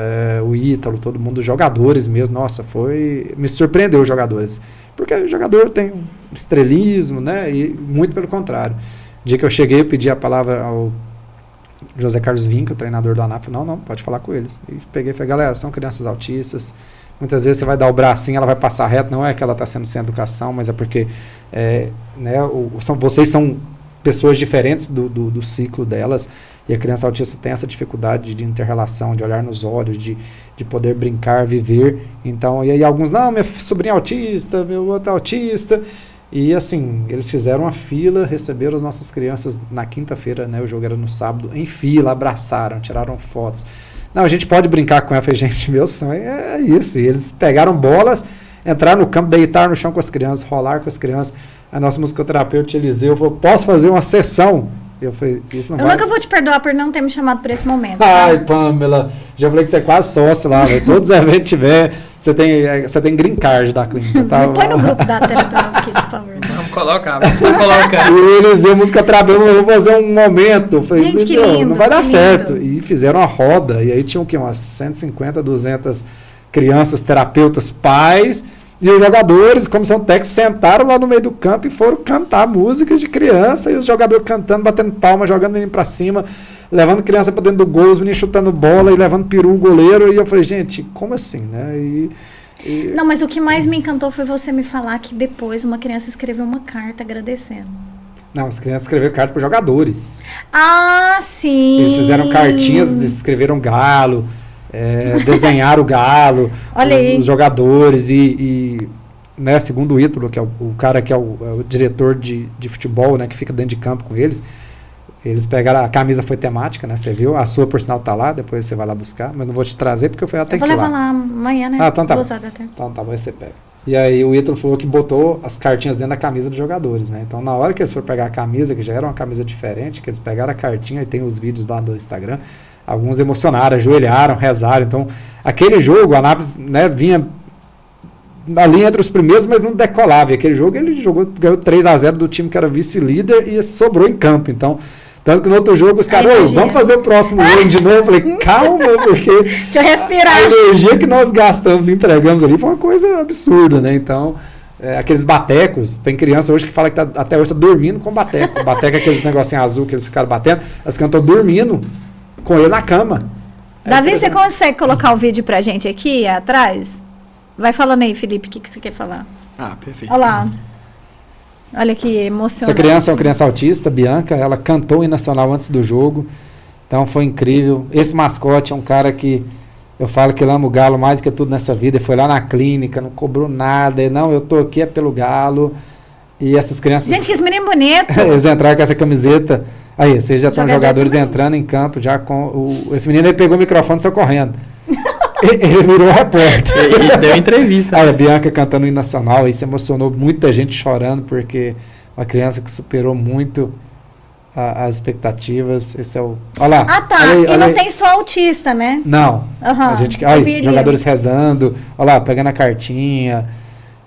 o Ítalo, todo mundo, jogadores mesmo, nossa, me surpreendeu os jogadores, porque o jogador tem um estrelismo, né, e muito pelo contrário. O dia que eu cheguei, eu pedi a palavra ao José Carlos Vinca, o treinador do Anápolis, não, pode falar com eles. E peguei e falei, galera, são crianças autistas, muitas vezes você vai dar o bracinho, ela vai passar reto, não é que ela está sendo sem educação, mas é porque vocês são pessoas diferentes do ciclo delas, e a criança autista tem essa dificuldade de inter-relação, de olhar nos olhos, de poder brincar, viver. Então, e aí alguns, não, minha sobrinha é autista, meu outro é autista. E assim, eles fizeram uma fila, receberam as nossas crianças na quinta-feira, né, o jogo era no sábado, em fila, abraçaram, tiraram fotos. Não, a gente pode brincar com ela. Eu falei, gente, meu sonho é isso. E eles pegaram bolas, entraram no campo, deitaram no chão com as crianças, rolaram com as crianças. A nossa musicoterapeuta Eliseu falou, posso fazer uma sessão? Eu falei, isso não vai... Eu nunca vou te perdoar por não ter me chamado para esse momento. Ai, Pamela, já falei que você é quase sócio lá, véio. Todos os eventos tiver, você tem green card da clínica, tá? Põe no grupo da terapeuta aqui, por favor. Vamos colocar. E o Eliseu, musicoterapeuta, vamos fazer um momento. Eu falei, gente, que lindo, não vai dar lindo. certo. E fizeram uma roda, e aí tinham o quê? Umas 150, 200 crianças, terapeutas, pais... E os jogadores, comissão técnica, sentaram lá no meio do campo e foram cantar música de criança, e os jogadores cantando, batendo palma, jogando menino pra cima, levando criança pra dentro do gol, os meninos chutando bola e levando peru o goleiro. E eu falei, gente, como assim, né? Não, mas o que mais me encantou foi você me falar que depois uma criança escreveu uma carta agradecendo. Não, as crianças escreveram carta para jogadores. Ah, sim! Eles fizeram cartinhas, escreveram galo, desenharam o galo, os jogadores e né, segundo o Ítalo, que é o cara que é o diretor de futebol, né, que fica dentro de campo com eles pegaram, a camisa foi temática, né, você viu, a sua por sinal tá lá, depois você vai lá buscar, mas não vou te trazer porque eu fui até que lá. Eu vou levar lá amanhã, né? Então tá bom. Então tá bom, aí você pega. E aí o Ítalo falou que botou as cartinhas dentro da camisa dos jogadores, né, então na hora que eles foram pegar a camisa, que já era uma camisa diferente, que eles pegaram a cartinha, e tem os vídeos lá do Instagram, alguns emocionaram, ajoelharam, rezaram. Então, aquele jogo, o Anápolis, né, vinha ali entre os primeiros, mas não decolava. E aquele jogo ele ganhou 3-0 do time que era vice-líder e sobrou em campo. Então, tanto que no outro jogo os caras, vamos fazer o próximo jogo de novo. Eu falei, calma, porque deixa eu respirar. A energia que nós gastamos e entregamos ali foi uma coisa absurda, né? Então, aqueles batecos, tem criança hoje que fala que até hoje está dormindo com bateco. Bateco é aqueles negocinhos azul que eles ficaram batendo, as crianças estão dormindo com ele na cama. Davi, você consegue colocar o vídeo pra gente aqui atrás? Vai falando aí, Felipe, o que você quer falar? Perfeito. Olha lá. Olha que emocionante. Essa criança é uma criança autista, Bianca, ela cantou o hino nacional antes do jogo, então foi incrível. Esse mascote é um cara que eu falo que ele ama o Galo mais que tudo nessa vida, ele foi lá na clínica, não cobrou nada, não, eu tô aqui pelo Galo. E essas crianças... Gente, que esse menino bonito! Eles entraram com essa camiseta. Aí, vocês já estão jogadores entrando em campo, já com esse menino aí pegou o microfone e saiu correndo. Ele virou repórter. E deu entrevista. Aí a Bianca cantando o hino nacional, aí se emocionou, muita gente chorando, porque uma criança que superou muito as expectativas. Esse é o... Olha lá. Ah, tá. Olha não tem só autista, né? Não. A gente, olha, jogadores rezando, olha lá, pegando a cartinha.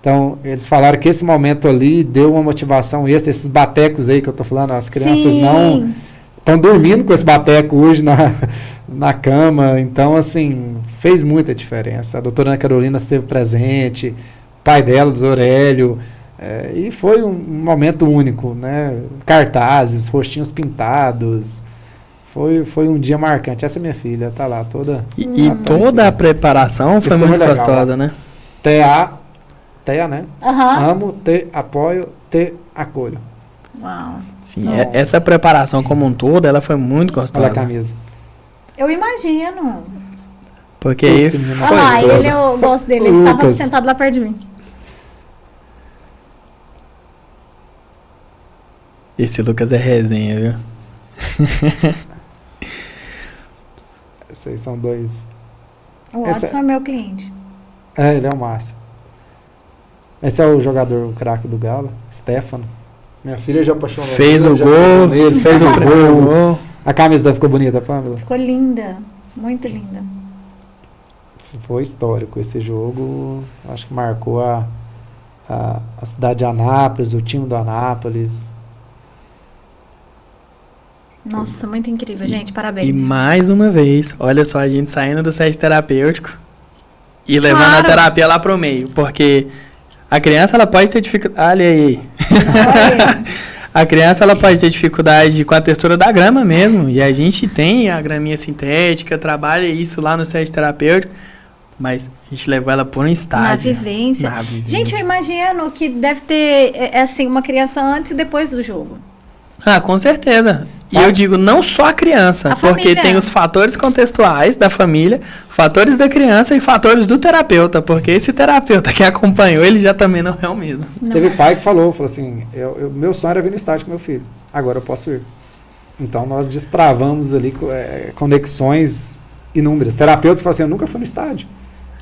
Então, eles falaram que esse momento ali deu uma motivação extra, esses batecos aí que eu tô falando, as crianças não estão dormindo com esse bateco hoje na cama, então, assim, fez muita diferença. A doutora Ana Carolina esteve presente, o pai dela, o doutor Hélio, e foi um momento único, né? Cartazes, rostinhos pintados, foi um dia marcante. Essa é minha filha, tá lá toda... E toda a preparação foi muito gostosa, né? Teia, né? Amo, te apoio, te acolho. Uau. Sim, essa preparação como um todo, ela foi muito gostosa. Olha a camisa. Eu imagino. Porque Esse aí menino Olha lá, foi ele eu gosto dele. Ele tava Lucas. sentado lá perto de mim. Esse Lucas é resenha, viu? Esses aí são dois. O Essa- Watson é meu cliente. É, ele é o Márcio. Esse é o jogador, o craque do Galo, Stefano. Minha filha já apaixonou. Fez nele, o já gol. jogou nele, fez o Primeiro gol. gol. A camisa dele ficou bonita, Pamela? Ficou linda. Muito linda. Foi histórico esse jogo. Acho que marcou a cidade de Anápolis, o time do Anápolis. Nossa, muito incrível, gente. E Parabéns. mais uma vez, olha só, a gente saindo do set terapêutico e levando a Claro. terapia lá pro meio. Porque a criança, ela pode ter dificuldade. Olha aí. Olha, A criança, ela pode ter dificuldade com a textura da grama mesmo. E a gente tem a graminha sintética, trabalha isso lá no set terapêutico. Mas a gente levou ela por um na estágio. vivência. Na vivência. Gente, eu imagino que deve ter, assim, uma criança antes e depois do jogo. Ah, com certeza. E Tá. eu digo não só a criança, A porque família. tem os fatores contextuais da família, fatores da criança e fatores do terapeuta, porque esse terapeuta que acompanhou, ele já também não é o mesmo. Não. Teve pai que falou assim, meu sonho era vir no estádio com meu filho. Agora eu posso ir. Então nós destravamos ali conexões inúmeras. Terapeutas que falam assim, eu nunca fui no estádio.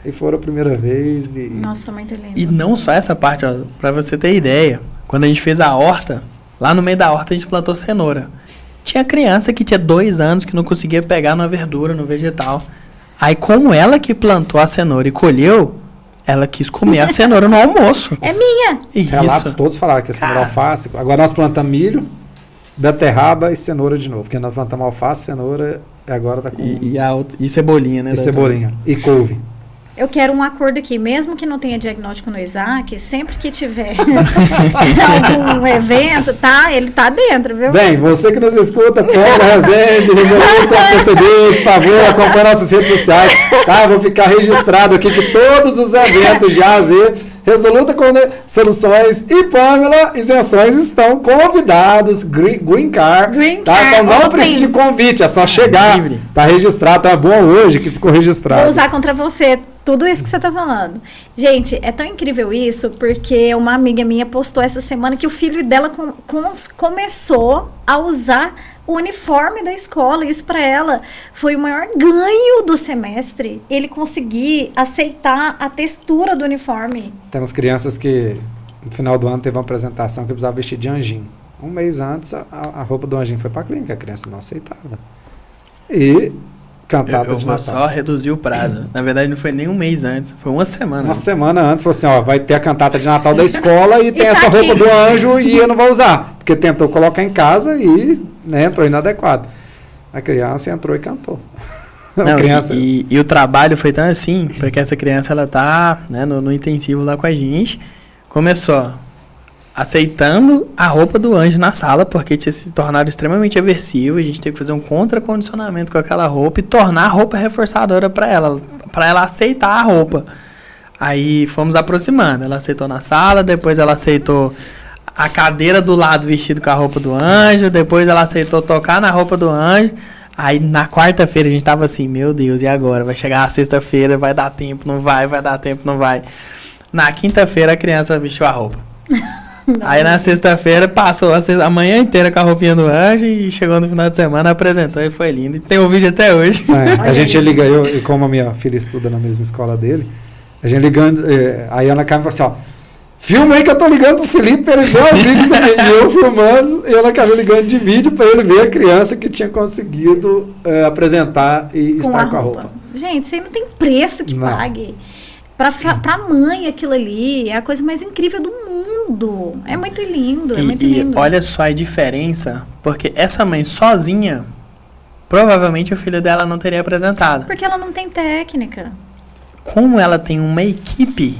E foram a primeira vez. Nossa, muito lindo. E não só essa parte, ó, pra você ter ideia, quando a gente fez a horta, lá no meio da horta a gente plantou cenoura. Tinha criança que tinha 2 anos que não conseguia pegar numa verdura, no vegetal. Aí, como ela que plantou a cenoura e colheu, ela quis comer a cenoura no almoço. É minha. Os relatos Isso. todos falaram que eles comeram Cara. alface. Agora nós plantamos milho, beterraba e cenoura de novo. Porque nós plantamos alface, cenoura e agora tá com E cebolinha, né? e cebolinha. E couve. Eu quero um acordo aqui, mesmo que não tenha diagnóstico no Isaac, sempre que tiver algum evento, tá? Ele tá dentro, viu? Bem, você que nos escuta, Pamela Rezende, Resoluta PCDs, por favor, acompanhe nossas redes sociais, tá? Vou ficar registrado aqui que todos os eventos de A a Z, Resoluta Soluções e Pamela Isenções estão convidados, Green Car, Green tá? Car, Então não open. precisa de convite, é só chegar, livre. tá registrado, tá bom hoje que ficou registrado. Vou usar contra você tudo isso que você tá falando. Gente, é tão incrível isso, porque uma amiga minha postou essa semana que o filho dela começou a usar o uniforme da escola. Isso para ela foi o maior ganho do semestre. Ele conseguir aceitar a textura do uniforme. Temos crianças que no final do ano teve uma apresentação que precisava vestir de anjinho. Um mês antes, a roupa do anjinho foi para a clínica, a criança não aceitava. E cantada Eu de vou Natal. só reduzir o prazo. Na verdade, não foi nem um mês antes, foi uma semana. Uma antes. semana antes, falou assim, ó, vai ter a cantata de Natal da escola e tem tá essa aqui. roupa do anjo e eu não vou usar. Porque tentou colocar em casa e né, entrou inadequado. A criança entrou e cantou. Não, A criança... e o trabalho foi tão assim, porque essa criança, ela tá, né, no intensivo lá com a gente, começou aceitando a roupa do anjo na sala, porque tinha se tornado extremamente aversivo, e a gente teve que fazer um contracondicionamento com aquela roupa e tornar a roupa reforçadora para ela aceitar a roupa. Aí fomos aproximando, ela aceitou na sala, depois ela aceitou a cadeira do lado vestido com a roupa do anjo, depois ela aceitou tocar na roupa do anjo. Aí na quarta-feira a gente tava assim, meu Deus, e agora? Vai chegar a sexta-feira, vai dar tempo, não vai dar tempo, não vai. Na quinta-feira a criança vestiu a roupa. Aí na sexta-feira passou a manhã inteira com a roupinha do anjo e chegou no final de semana, apresentou e foi lindo. E tem o vídeo até hoje. É, a Olha gente aí. liga, e como a minha filha estuda na mesma escola dele, a gente ligando, aí a Ana Carmen falou assim, ó, filma aí que eu tô ligando pro Felipe pra ele ver o vídeo, e eu filmando, e a Ana Carmen ligando de vídeo pra ele ver a criança que tinha conseguido apresentar e estar com a roupa. Gente, isso aí não tem preço que Não. pague. Pra mãe, aquilo ali é a coisa mais incrível do mundo. É muito lindo, é muito E lindo. olha só a diferença, porque essa mãe sozinha, provavelmente o filho dela não teria apresentado. Porque ela não tem técnica. Como ela tem uma equipe,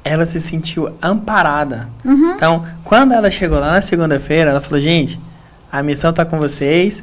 ela se sentiu amparada. Uhum. Então, quando ela chegou lá na segunda-feira, ela falou, gente, a missão tá com vocês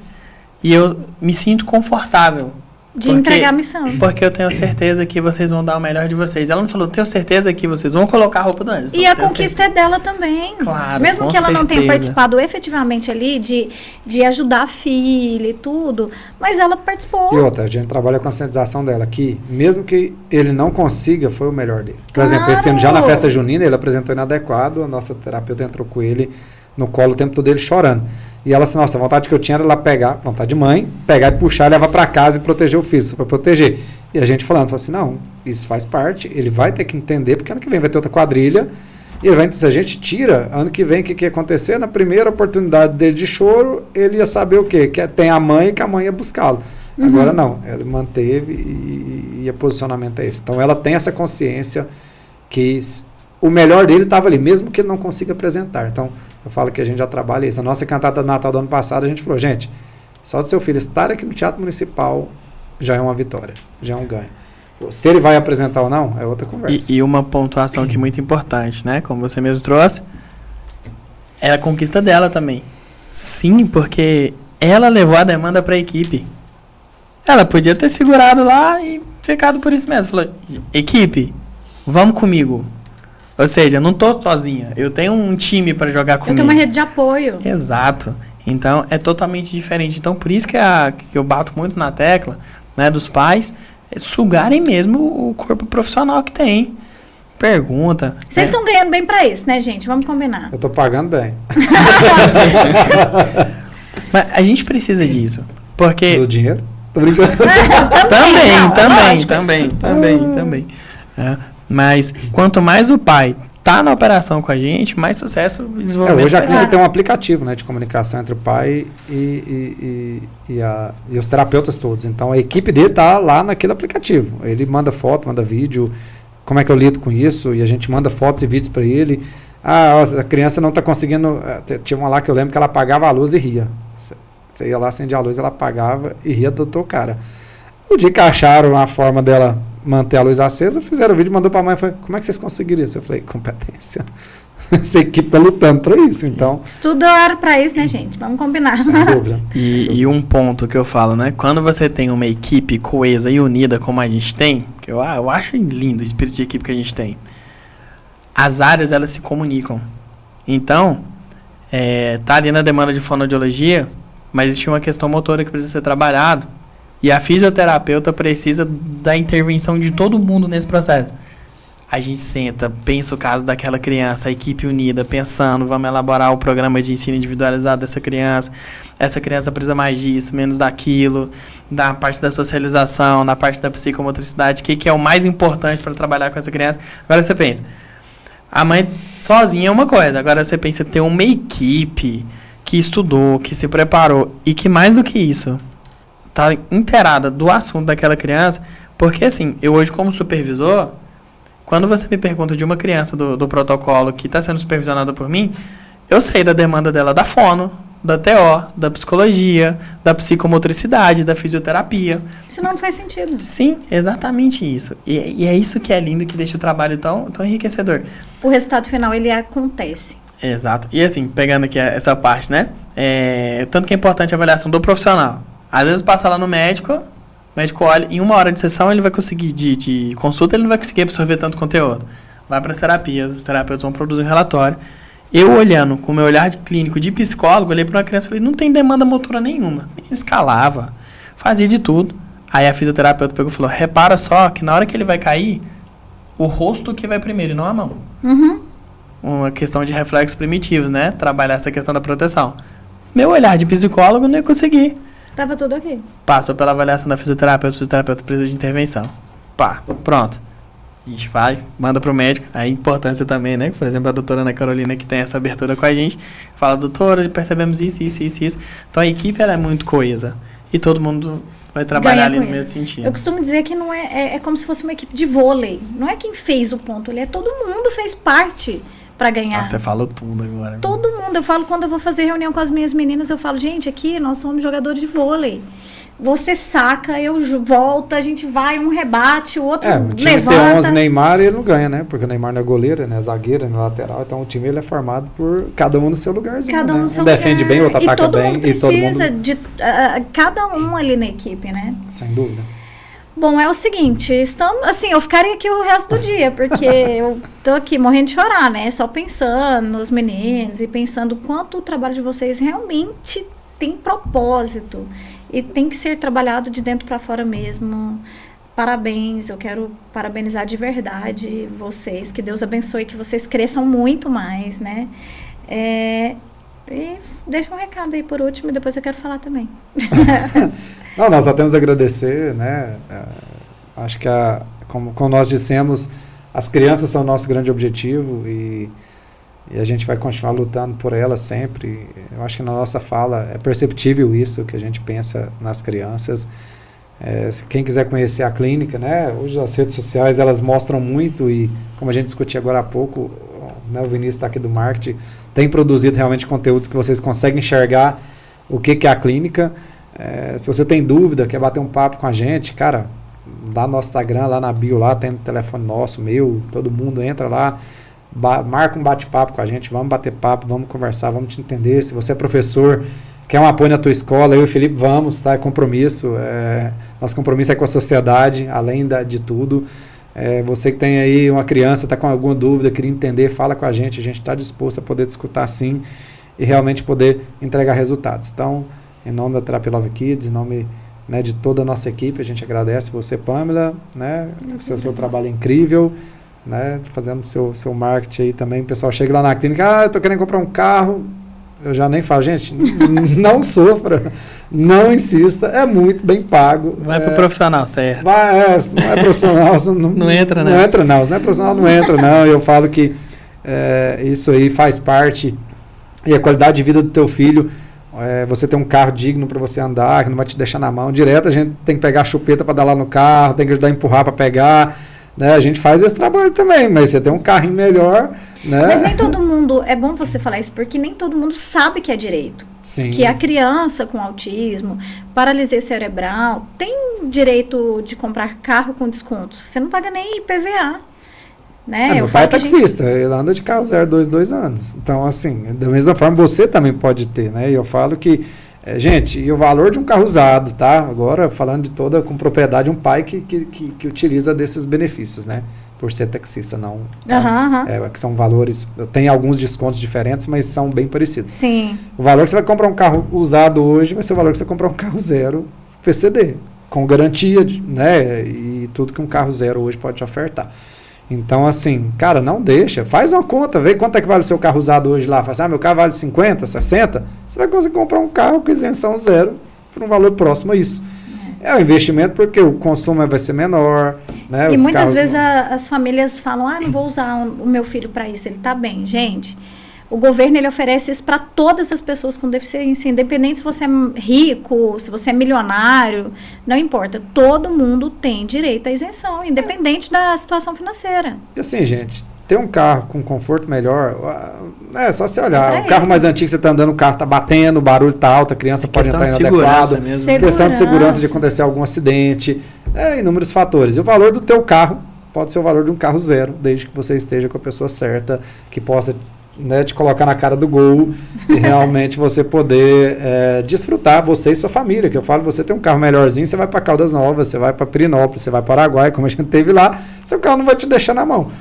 e eu me sinto confortável. De entregar a missão. Porque eu tenho certeza que vocês vão dar o melhor de vocês. Ela não falou, tenho certeza que vocês vão colocar a roupa do Anderson. E a conquista é dela também. Claro, mesmo que ela não tenha certeza. participado efetivamente ali de ajudar a filha e tudo, mas ela participou. E outra, a gente trabalha a conscientização dela aqui, mesmo que ele não consiga, foi o melhor dele. Por Claro. exemplo, esse ano já na festa junina, ele apresentou inadequado, a nossa terapeuta entrou com ele no colo o tempo todo ele chorando. E ela assim, nossa, a vontade que eu tinha era lá pegar, vontade de mãe, pegar e puxar, levar para casa e proteger o filho, só para proteger. E a gente falou assim, não, isso faz parte, ele vai ter que entender, porque ano que vem vai ter outra quadrilha, e ele vai, se a gente tira, ano que vem o que ia acontecer? Na primeira oportunidade dele de choro, ele ia saber o quê? Que tem a mãe e que a mãe ia buscá-lo. Agora não, ela manteve e o posicionamento é esse. Então ela tem essa consciência que o melhor dele estava ali, mesmo que ele não consiga apresentar. Então, eu falo que a gente já trabalha isso. A nossa cantata de Natal do ano passado, a gente falou, gente, só do seu filho estar aqui no Teatro Municipal já é uma vitória, já é um ganho. Se ele vai apresentar ou não, é outra conversa. E uma pontuação aqui muito importante, né? Como você mesmo trouxe, é a conquista dela também. Sim, porque ela levou a demanda para a equipe. Ela podia ter segurado lá e ficado por isso mesmo. Falou, equipe, vamos comigo. Ou seja, eu não tô sozinha. Eu tenho um time para jogar comigo. Eu tenho uma rede de apoio. Exato. Então, é totalmente diferente. Então, por isso que eu bato muito na tecla, né, dos pais, sugarem mesmo o corpo profissional que tem. Pergunta. Vocês estão ganhando bem pra isso, né, gente? Vamos combinar. Eu tô pagando bem. Mas a gente precisa disso. Porque... Do dinheiro? Tô brincando. Também. É. Mas quanto mais o pai tá na operação com a gente, mais sucesso e desenvolvimento. Hoje a clínica tem um aplicativo, né, de comunicação entre o pai e os terapeutas todos. Então a equipe dele tá lá naquele aplicativo. Ele manda foto, manda vídeo, como é que eu lido com isso, e a gente manda fotos e vídeos para ele. A criança não está conseguindo. Tinha uma lá que eu lembro que ela apagava a luz e ria. Você ia lá, acendia a luz, ela apagava e ria do teu cara. O dia que acharam a forma dela manter a luz acesa, fizeram o vídeo, mandou para a mãe e falou, como é que vocês conseguiram isso? Eu falei, competência. Essa equipe está lutando para isso. Sim. Então. Estudaram para isso, né, gente? Vamos combinar. Sem dúvida. E um ponto que eu falo, né? Quando você tem uma equipe coesa e unida como a gente tem, que eu acho lindo o espírito de equipe que a gente tem, as áreas, elas se comunicam. Então, tá ali na demanda de fonoaudiologia, mas existe uma questão motora que precisa ser trabalhado. E a fisioterapeuta precisa da intervenção de todo mundo nesse processo. A gente senta, pensa o caso daquela criança, a equipe unida, pensando, vamos elaborar o programa de ensino individualizado dessa criança. Essa criança precisa mais disso, menos daquilo, da parte da socialização, na parte da psicomotricidade, o que é o mais importante para trabalhar com essa criança. Agora você pensa, a mãe sozinha é uma coisa, agora você pensa ter uma equipe que estudou, que se preparou e que mais do que isso, tá inteirada do assunto daquela criança, porque assim, eu hoje como supervisor, quando você me pergunta de uma criança do protocolo que está sendo supervisionada por mim, eu sei da demanda dela da fono, da TO, da psicologia, da psicomotricidade, da fisioterapia. Senão não faz sentido. Sim, exatamente isso. E é isso que é lindo, que deixa o trabalho tão enriquecedor. O resultado final, ele acontece. Exato. E assim, pegando aqui essa parte, né? Tanto que é importante a avaliação do profissional. Às vezes passa lá no médico, o médico olha, em 1 hora de sessão ele vai conseguir, de consulta, ele não vai conseguir absorver tanto conteúdo. Vai para as terapias, os terapeutas vão produzir um relatório. Eu olhando com o meu olhar de clínico, de psicólogo, olhei para uma criança e falei, não tem demanda motora nenhuma. Eu escalava, fazia de tudo. Aí a fisioterapeuta pegou e falou, repara só que na hora que ele vai cair, o rosto que vai primeiro e não a mão. Uhum. Uma questão de reflexos primitivos, né? Trabalhar essa questão da proteção. Meu olhar de psicólogo não ia conseguir. Tava tudo ok. Passou pela avaliação da fisioterapeuta, o fisioterapeuta precisa de intervenção. Pá, pronto. A gente vai, manda pro médico. A importância também, né? Por exemplo, a doutora Ana Carolina, que tem essa abertura com a gente, fala, doutora, percebemos isso. Então a equipe, ela é muito coesa. E todo mundo vai trabalhar ali no mesmo sentido. Eu costumo dizer que não é como se fosse uma equipe de vôlei. Não é quem fez o ponto, todo mundo fez parte para ganhar. Você falou tudo agora. Todo mundo. Eu falo, quando eu vou fazer reunião com as minhas meninas, eu falo, gente, aqui nós somos jogadores de vôlei. Você saca, eu volto, a gente vai, um rebate, o outro o time levanta. Tem 11 Neymar e ele não ganha, né? Porque o Neymar não é goleiro, né? Zagueiro, não é lateral. Então o time ele é formado por cada um no seu lugarzinho, cada um né? no seu Um defende lugar. bem, outro ataca bem. E todo mundo precisa de cada um ali na equipe, né? Sem dúvida. Bom, é o seguinte, assim, eu ficaria aqui o resto do dia, porque eu tô aqui morrendo de chorar, né? Só pensando nos meninos e pensando quanto o trabalho de vocês realmente tem propósito e tem que ser trabalhado de dentro para fora mesmo. Parabéns, eu quero parabenizar de verdade vocês, que Deus abençoe, que vocês cresçam muito mais, né? E deixa um recado aí por último e depois eu quero falar também. Não, nós só temos a agradecer, né? Acho que, como nós dissemos, as crianças são o nosso grande objetivo e a gente vai continuar lutando por elas sempre. Eu acho que na nossa fala é perceptível isso, que a gente pensa nas crianças. Quem quiser conhecer a clínica, né? Hoje as redes sociais elas mostram muito e, como a gente discutiu agora há pouco, né, o Vinícius está aqui do marketing, tem produzido realmente conteúdos que vocês conseguem enxergar o que é a clínica. Se você tem dúvida, quer bater um papo com a gente, cara, lá no nosso Instagram, lá na bio, lá tem o telefone nosso, meu, todo mundo entra lá, marca um bate-papo com a gente, vamos bater papo, vamos conversar, vamos te entender. Se você é professor, quer um apoio na tua escola, eu e o Felipe vamos, tá? É compromisso, nosso compromisso é com a sociedade, além de tudo. Você que tem aí uma criança, está com alguma dúvida, queria entender, fala com a gente está disposto a poder discutir sim e realmente poder entregar resultados. Então, em nome da Therapy Love Kids, em nome, né, de toda a nossa equipe, a gente agradece você, Pamela, né, seu trabalho é incrível, né, fazendo seu marketing aí também. O pessoal chega lá na clínica, eu tô querendo comprar um carro, eu já nem falo, gente, não sofra, não insista, é muito bem pago. Vai pro profissional, certo? Não é profissional, não entra não. Não entra não, se não é profissional não entra não. Eu falo que isso aí faz parte, e a qualidade de vida do teu filho, você ter um carro digno para você andar, que não vai te deixar na mão direto, a gente tem que pegar a chupeta para dar lá no carro, tem que ajudar a empurrar para pegar, né? A gente faz esse trabalho também, mas você tem um carrinho melhor, né? Mas nem todo mundo, é bom você falar isso, porque nem todo mundo sabe que é direito. Sim. Que a criança com autismo, paralisia cerebral, tem direito de comprar carro com desconto. Você não paga nem IPVA. Né? Meu pai é taxista, ele anda de carro 0 2 anos. Então, assim, da mesma forma, você também pode ter, né? E eu falo que, gente, e o valor de um carro usado, tá? Agora, falando de toda, com propriedade, um pai que utiliza desses benefícios, né? Por ser taxista, não. Que são valores, tem alguns descontos diferentes, mas são bem parecidos. Sim. O valor que você vai comprar um carro usado hoje vai ser o valor que você comprar um carro 0 PCD, com garantia, né? E tudo que um carro 0 hoje pode te ofertar. Então, assim, cara, não deixa. Faz uma conta, vê quanto é que vale o seu carro usado hoje lá. Fala assim, meu carro vale 50, 60. Você vai conseguir comprar um carro com isenção 0 por um valor próximo a isso. É um investimento porque o consumo vai ser menor. Né? E muitas vezes as famílias falam, não vou usar o meu filho para isso, ele está bem. Gente, o governo ele oferece isso para todas as pessoas com deficiência, independente se você é rico, se você é milionário, não importa. Todo mundo tem direito à isenção, independente da situação financeira. E assim, gente, ter um carro com conforto melhor, é só você olhar. O carro mais antigo que você está andando, o carro está batendo, o barulho está alto, a criança pode entrar inadequado. Questão de segurança de acontecer algum acidente, inúmeros fatores. E o valor do teu carro pode ser o valor de um carro 0, desde que você esteja com a pessoa certa, que possa, né, te colocar na cara do gol e realmente você poder desfrutar, você e sua família, que eu falo, você tem um carro melhorzinho, você vai para Caldas Novas, você vai para Pirinópolis, você vai para Araguaia, como a gente teve lá, seu carro não vai te deixar na mão.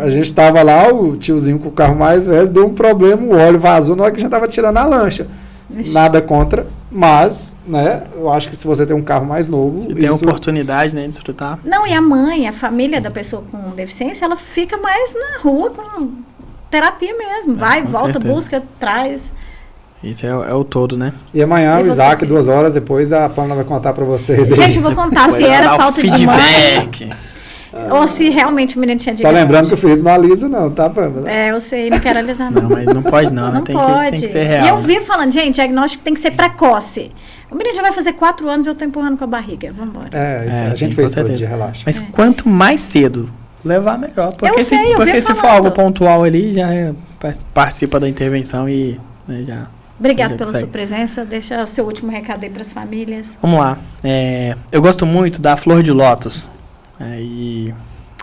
A gente tava lá, o tiozinho com o carro mais velho, deu um problema, o óleo vazou na hora que a gente tava tirando a lancha. Nada contra, mas, né, eu acho que se você tem um carro mais novo... Você tem a oportunidade, né, de desfrutar. Não, e a mãe, a família da pessoa com deficiência, ela fica mais na rua com terapia mesmo. Vai, volta, certeza. Busca, traz. Isso é o todo, né? E amanhã o Isaac, 2 horas depois, a Pamela vai contar pra vocês. Gente, eu vou contar se era falta de mãe ou se realmente o menino tinha direito. Só lembrando que o Felipe não alisa não, tá, Pamela? Eu sei, não quero alisar não. Não, mas não pode não, não tem pode. Tem que ser real. E eu vi falando, gente, diagnóstico tem que ser precoce. O menino já vai fazer 4 anos e eu tô empurrando com a barriga. Vamos embora. A gente fez todo dia, relaxa. Mas quanto mais cedo levar, melhor. Porque se for algo pontual ali, já participa da intervenção e já... Obrigada pela sua presença. Deixa o seu último recado aí para as famílias. Vamos lá. Eu gosto muito da flor de lótus. E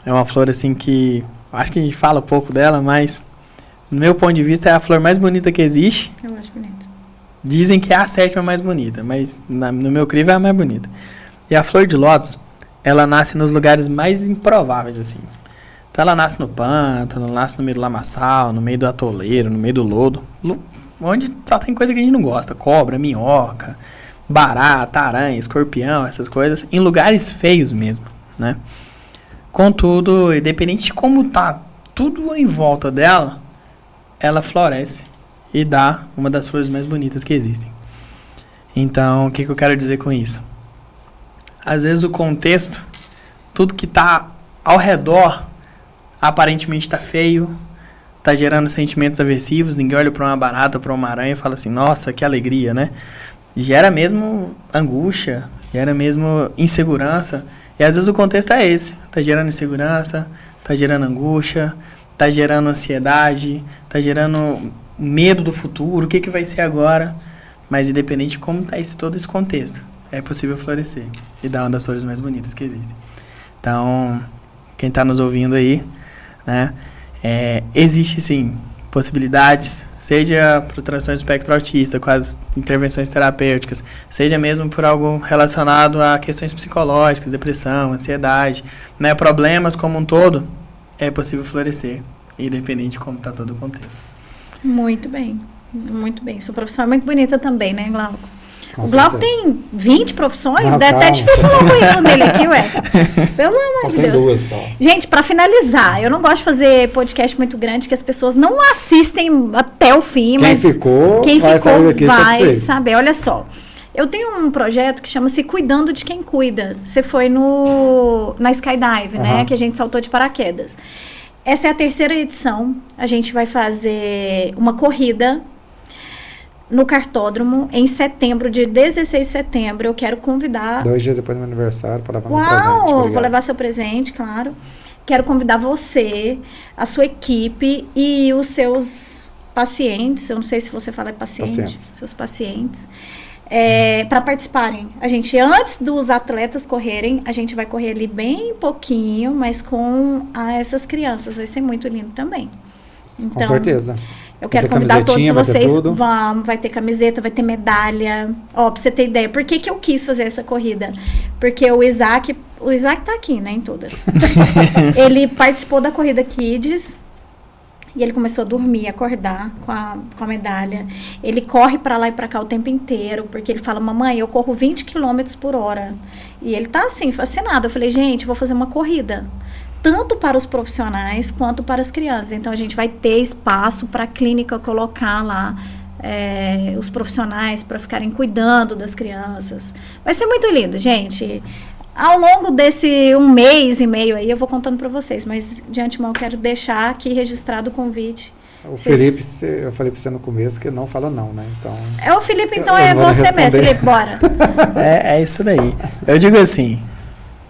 é uma flor assim que... Acho que a gente fala pouco dela, mas... No meu ponto de vista, é a flor mais bonita que existe. Eu acho bonita. Dizem que é a 7ª mais bonita, mas no meu crivo é a mais bonita. E a flor de lótus, ela nasce nos lugares mais improváveis, assim. Então ela nasce no pântano, nasce no meio do lamaçal, no meio do atoleiro, no meio do lodo, onde só tem coisa que a gente não gosta, cobra, minhoca, barata, aranha, escorpião, essas coisas, em lugares feios mesmo, né? Contudo, independente de como tá tudo em volta dela, ela floresce e dá uma das flores mais bonitas que existem. Então, o que eu quero dizer com isso? Às vezes o contexto, tudo que tá ao redor, aparentemente tá feio, tá gerando sentimentos aversivos, ninguém olha para uma barata, para uma aranha e fala assim, nossa, que alegria, né? Gera mesmo angústia, gera mesmo insegurança, e às vezes o contexto é esse, tá gerando insegurança, tá gerando angústia, tá gerando ansiedade, tá gerando medo do futuro, o que vai ser agora, mas independente de como tá todo esse contexto, é possível florescer e dar uma das flores mais bonitas que existem. Então, quem tá nos ouvindo aí, né, existe sim possibilidades, seja para o transtorno espectro autista, com as intervenções terapêuticas, seja mesmo por algo relacionado a questões psicológicas, depressão, ansiedade, né, problemas como um todo, é possível florescer, independente de como está todo o contexto. Muito bem, muito bem. Sua profissão é muito bonita também, né, Glauco? Com o Glauco certeza. tem 20 profissões, Não, deve até calma. difícil falar o currículo dele aqui, ué. Pelo amor Só de tem Deus. 2 só. Gente, pra finalizar, eu não gosto de fazer podcast muito grande que as pessoas não assistem até o fim, Quem mas ficou quem vai ficou sair daqui vai satisfeito. saber. Olha só, eu tenho um projeto que chama-se Cuidando de Quem Cuida. Você foi na Skydive, né? Aham. Que a gente saltou de paraquedas. Essa é a 3ª edição. A gente vai fazer uma corrida no cartódromo em setembro, de 16 de setembro. Eu quero convidar... 2 dias depois do meu aniversário para levar meu presente. Uau! Obrigado. Vou levar seu presente, claro. Quero convidar você, a sua equipe e os seus pacientes. Eu não sei se você fala pacientes. Seus pacientes. Para participarem. A gente, antes dos atletas correrem, a gente vai correr ali bem pouquinho, mas com essas crianças. Vai ser muito lindo também. Com Então, certeza. eu quero Vai ter convidar todos camisetinha, vai ter vocês. tudo? Vai ter camiseta, vai ter medalha. Ó, pra você ter ideia. Por que eu quis fazer essa corrida? Porque o Isaac tá aqui, né, em todas. Ele participou da corrida Kids e ele começou a dormir, acordar com a medalha. Ele corre pra lá e pra cá o tempo inteiro, porque ele fala, mamãe, eu corro 20 km por hora. E ele tá assim, fascinado. Eu falei, gente, vou fazer uma corrida. Tanto para os profissionais quanto para as crianças. Então, a gente vai ter espaço para a clínica colocar lá os profissionais para ficarem cuidando das crianças. Vai ser muito lindo, gente. Ao longo desse 1 mês e meio aí, eu vou contando para vocês. Mas, de antemão, eu quero deixar aqui registrado o convite. O Felipe, eu falei para você no começo que não fala não, né? Então, O Felipe, então, eu é não vou você mesmo. responder. Felipe, bora. É isso daí. Eu digo assim,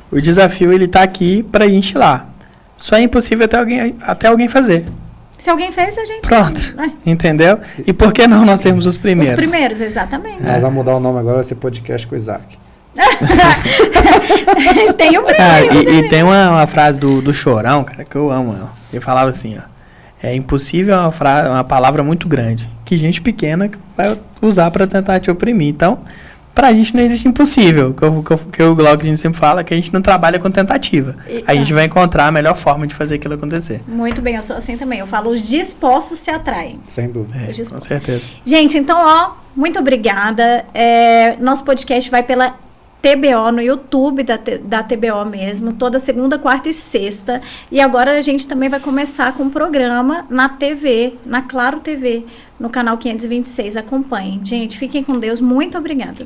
o desafio ele tá aqui pra gente ir lá. Só é impossível até alguém fazer. Se alguém fez, a gente... Pronto. Vai. Entendeu? E por que não nós sermos os Os primeiros? primeiros, exatamente. nós vamos mudar o nome agora, vai ser podcast com o Isaac. Tem o brilho. E tem uma frase do Chorão, cara, que eu amo ela. Ele falava assim, ó. É impossível uma palavra muito grande, que gente pequena vai usar pra tentar te oprimir. Então, pra gente não existe impossível. Que o Glauco a gente sempre fala que a gente não trabalha com tentativa. A gente vai encontrar a melhor forma de fazer aquilo acontecer. Muito bem, eu sou assim também. Eu falo, os dispostos se atraem. Sem dúvida. Com certeza. Gente, então, ó, muito obrigada. Nosso podcast vai pela TBO, no YouTube da TBO mesmo, toda segunda, quarta e sexta. E agora a gente também vai começar com um programa na TV, na Claro TV, no canal 526. Acompanhem. Gente, fiquem com Deus. Muito obrigada.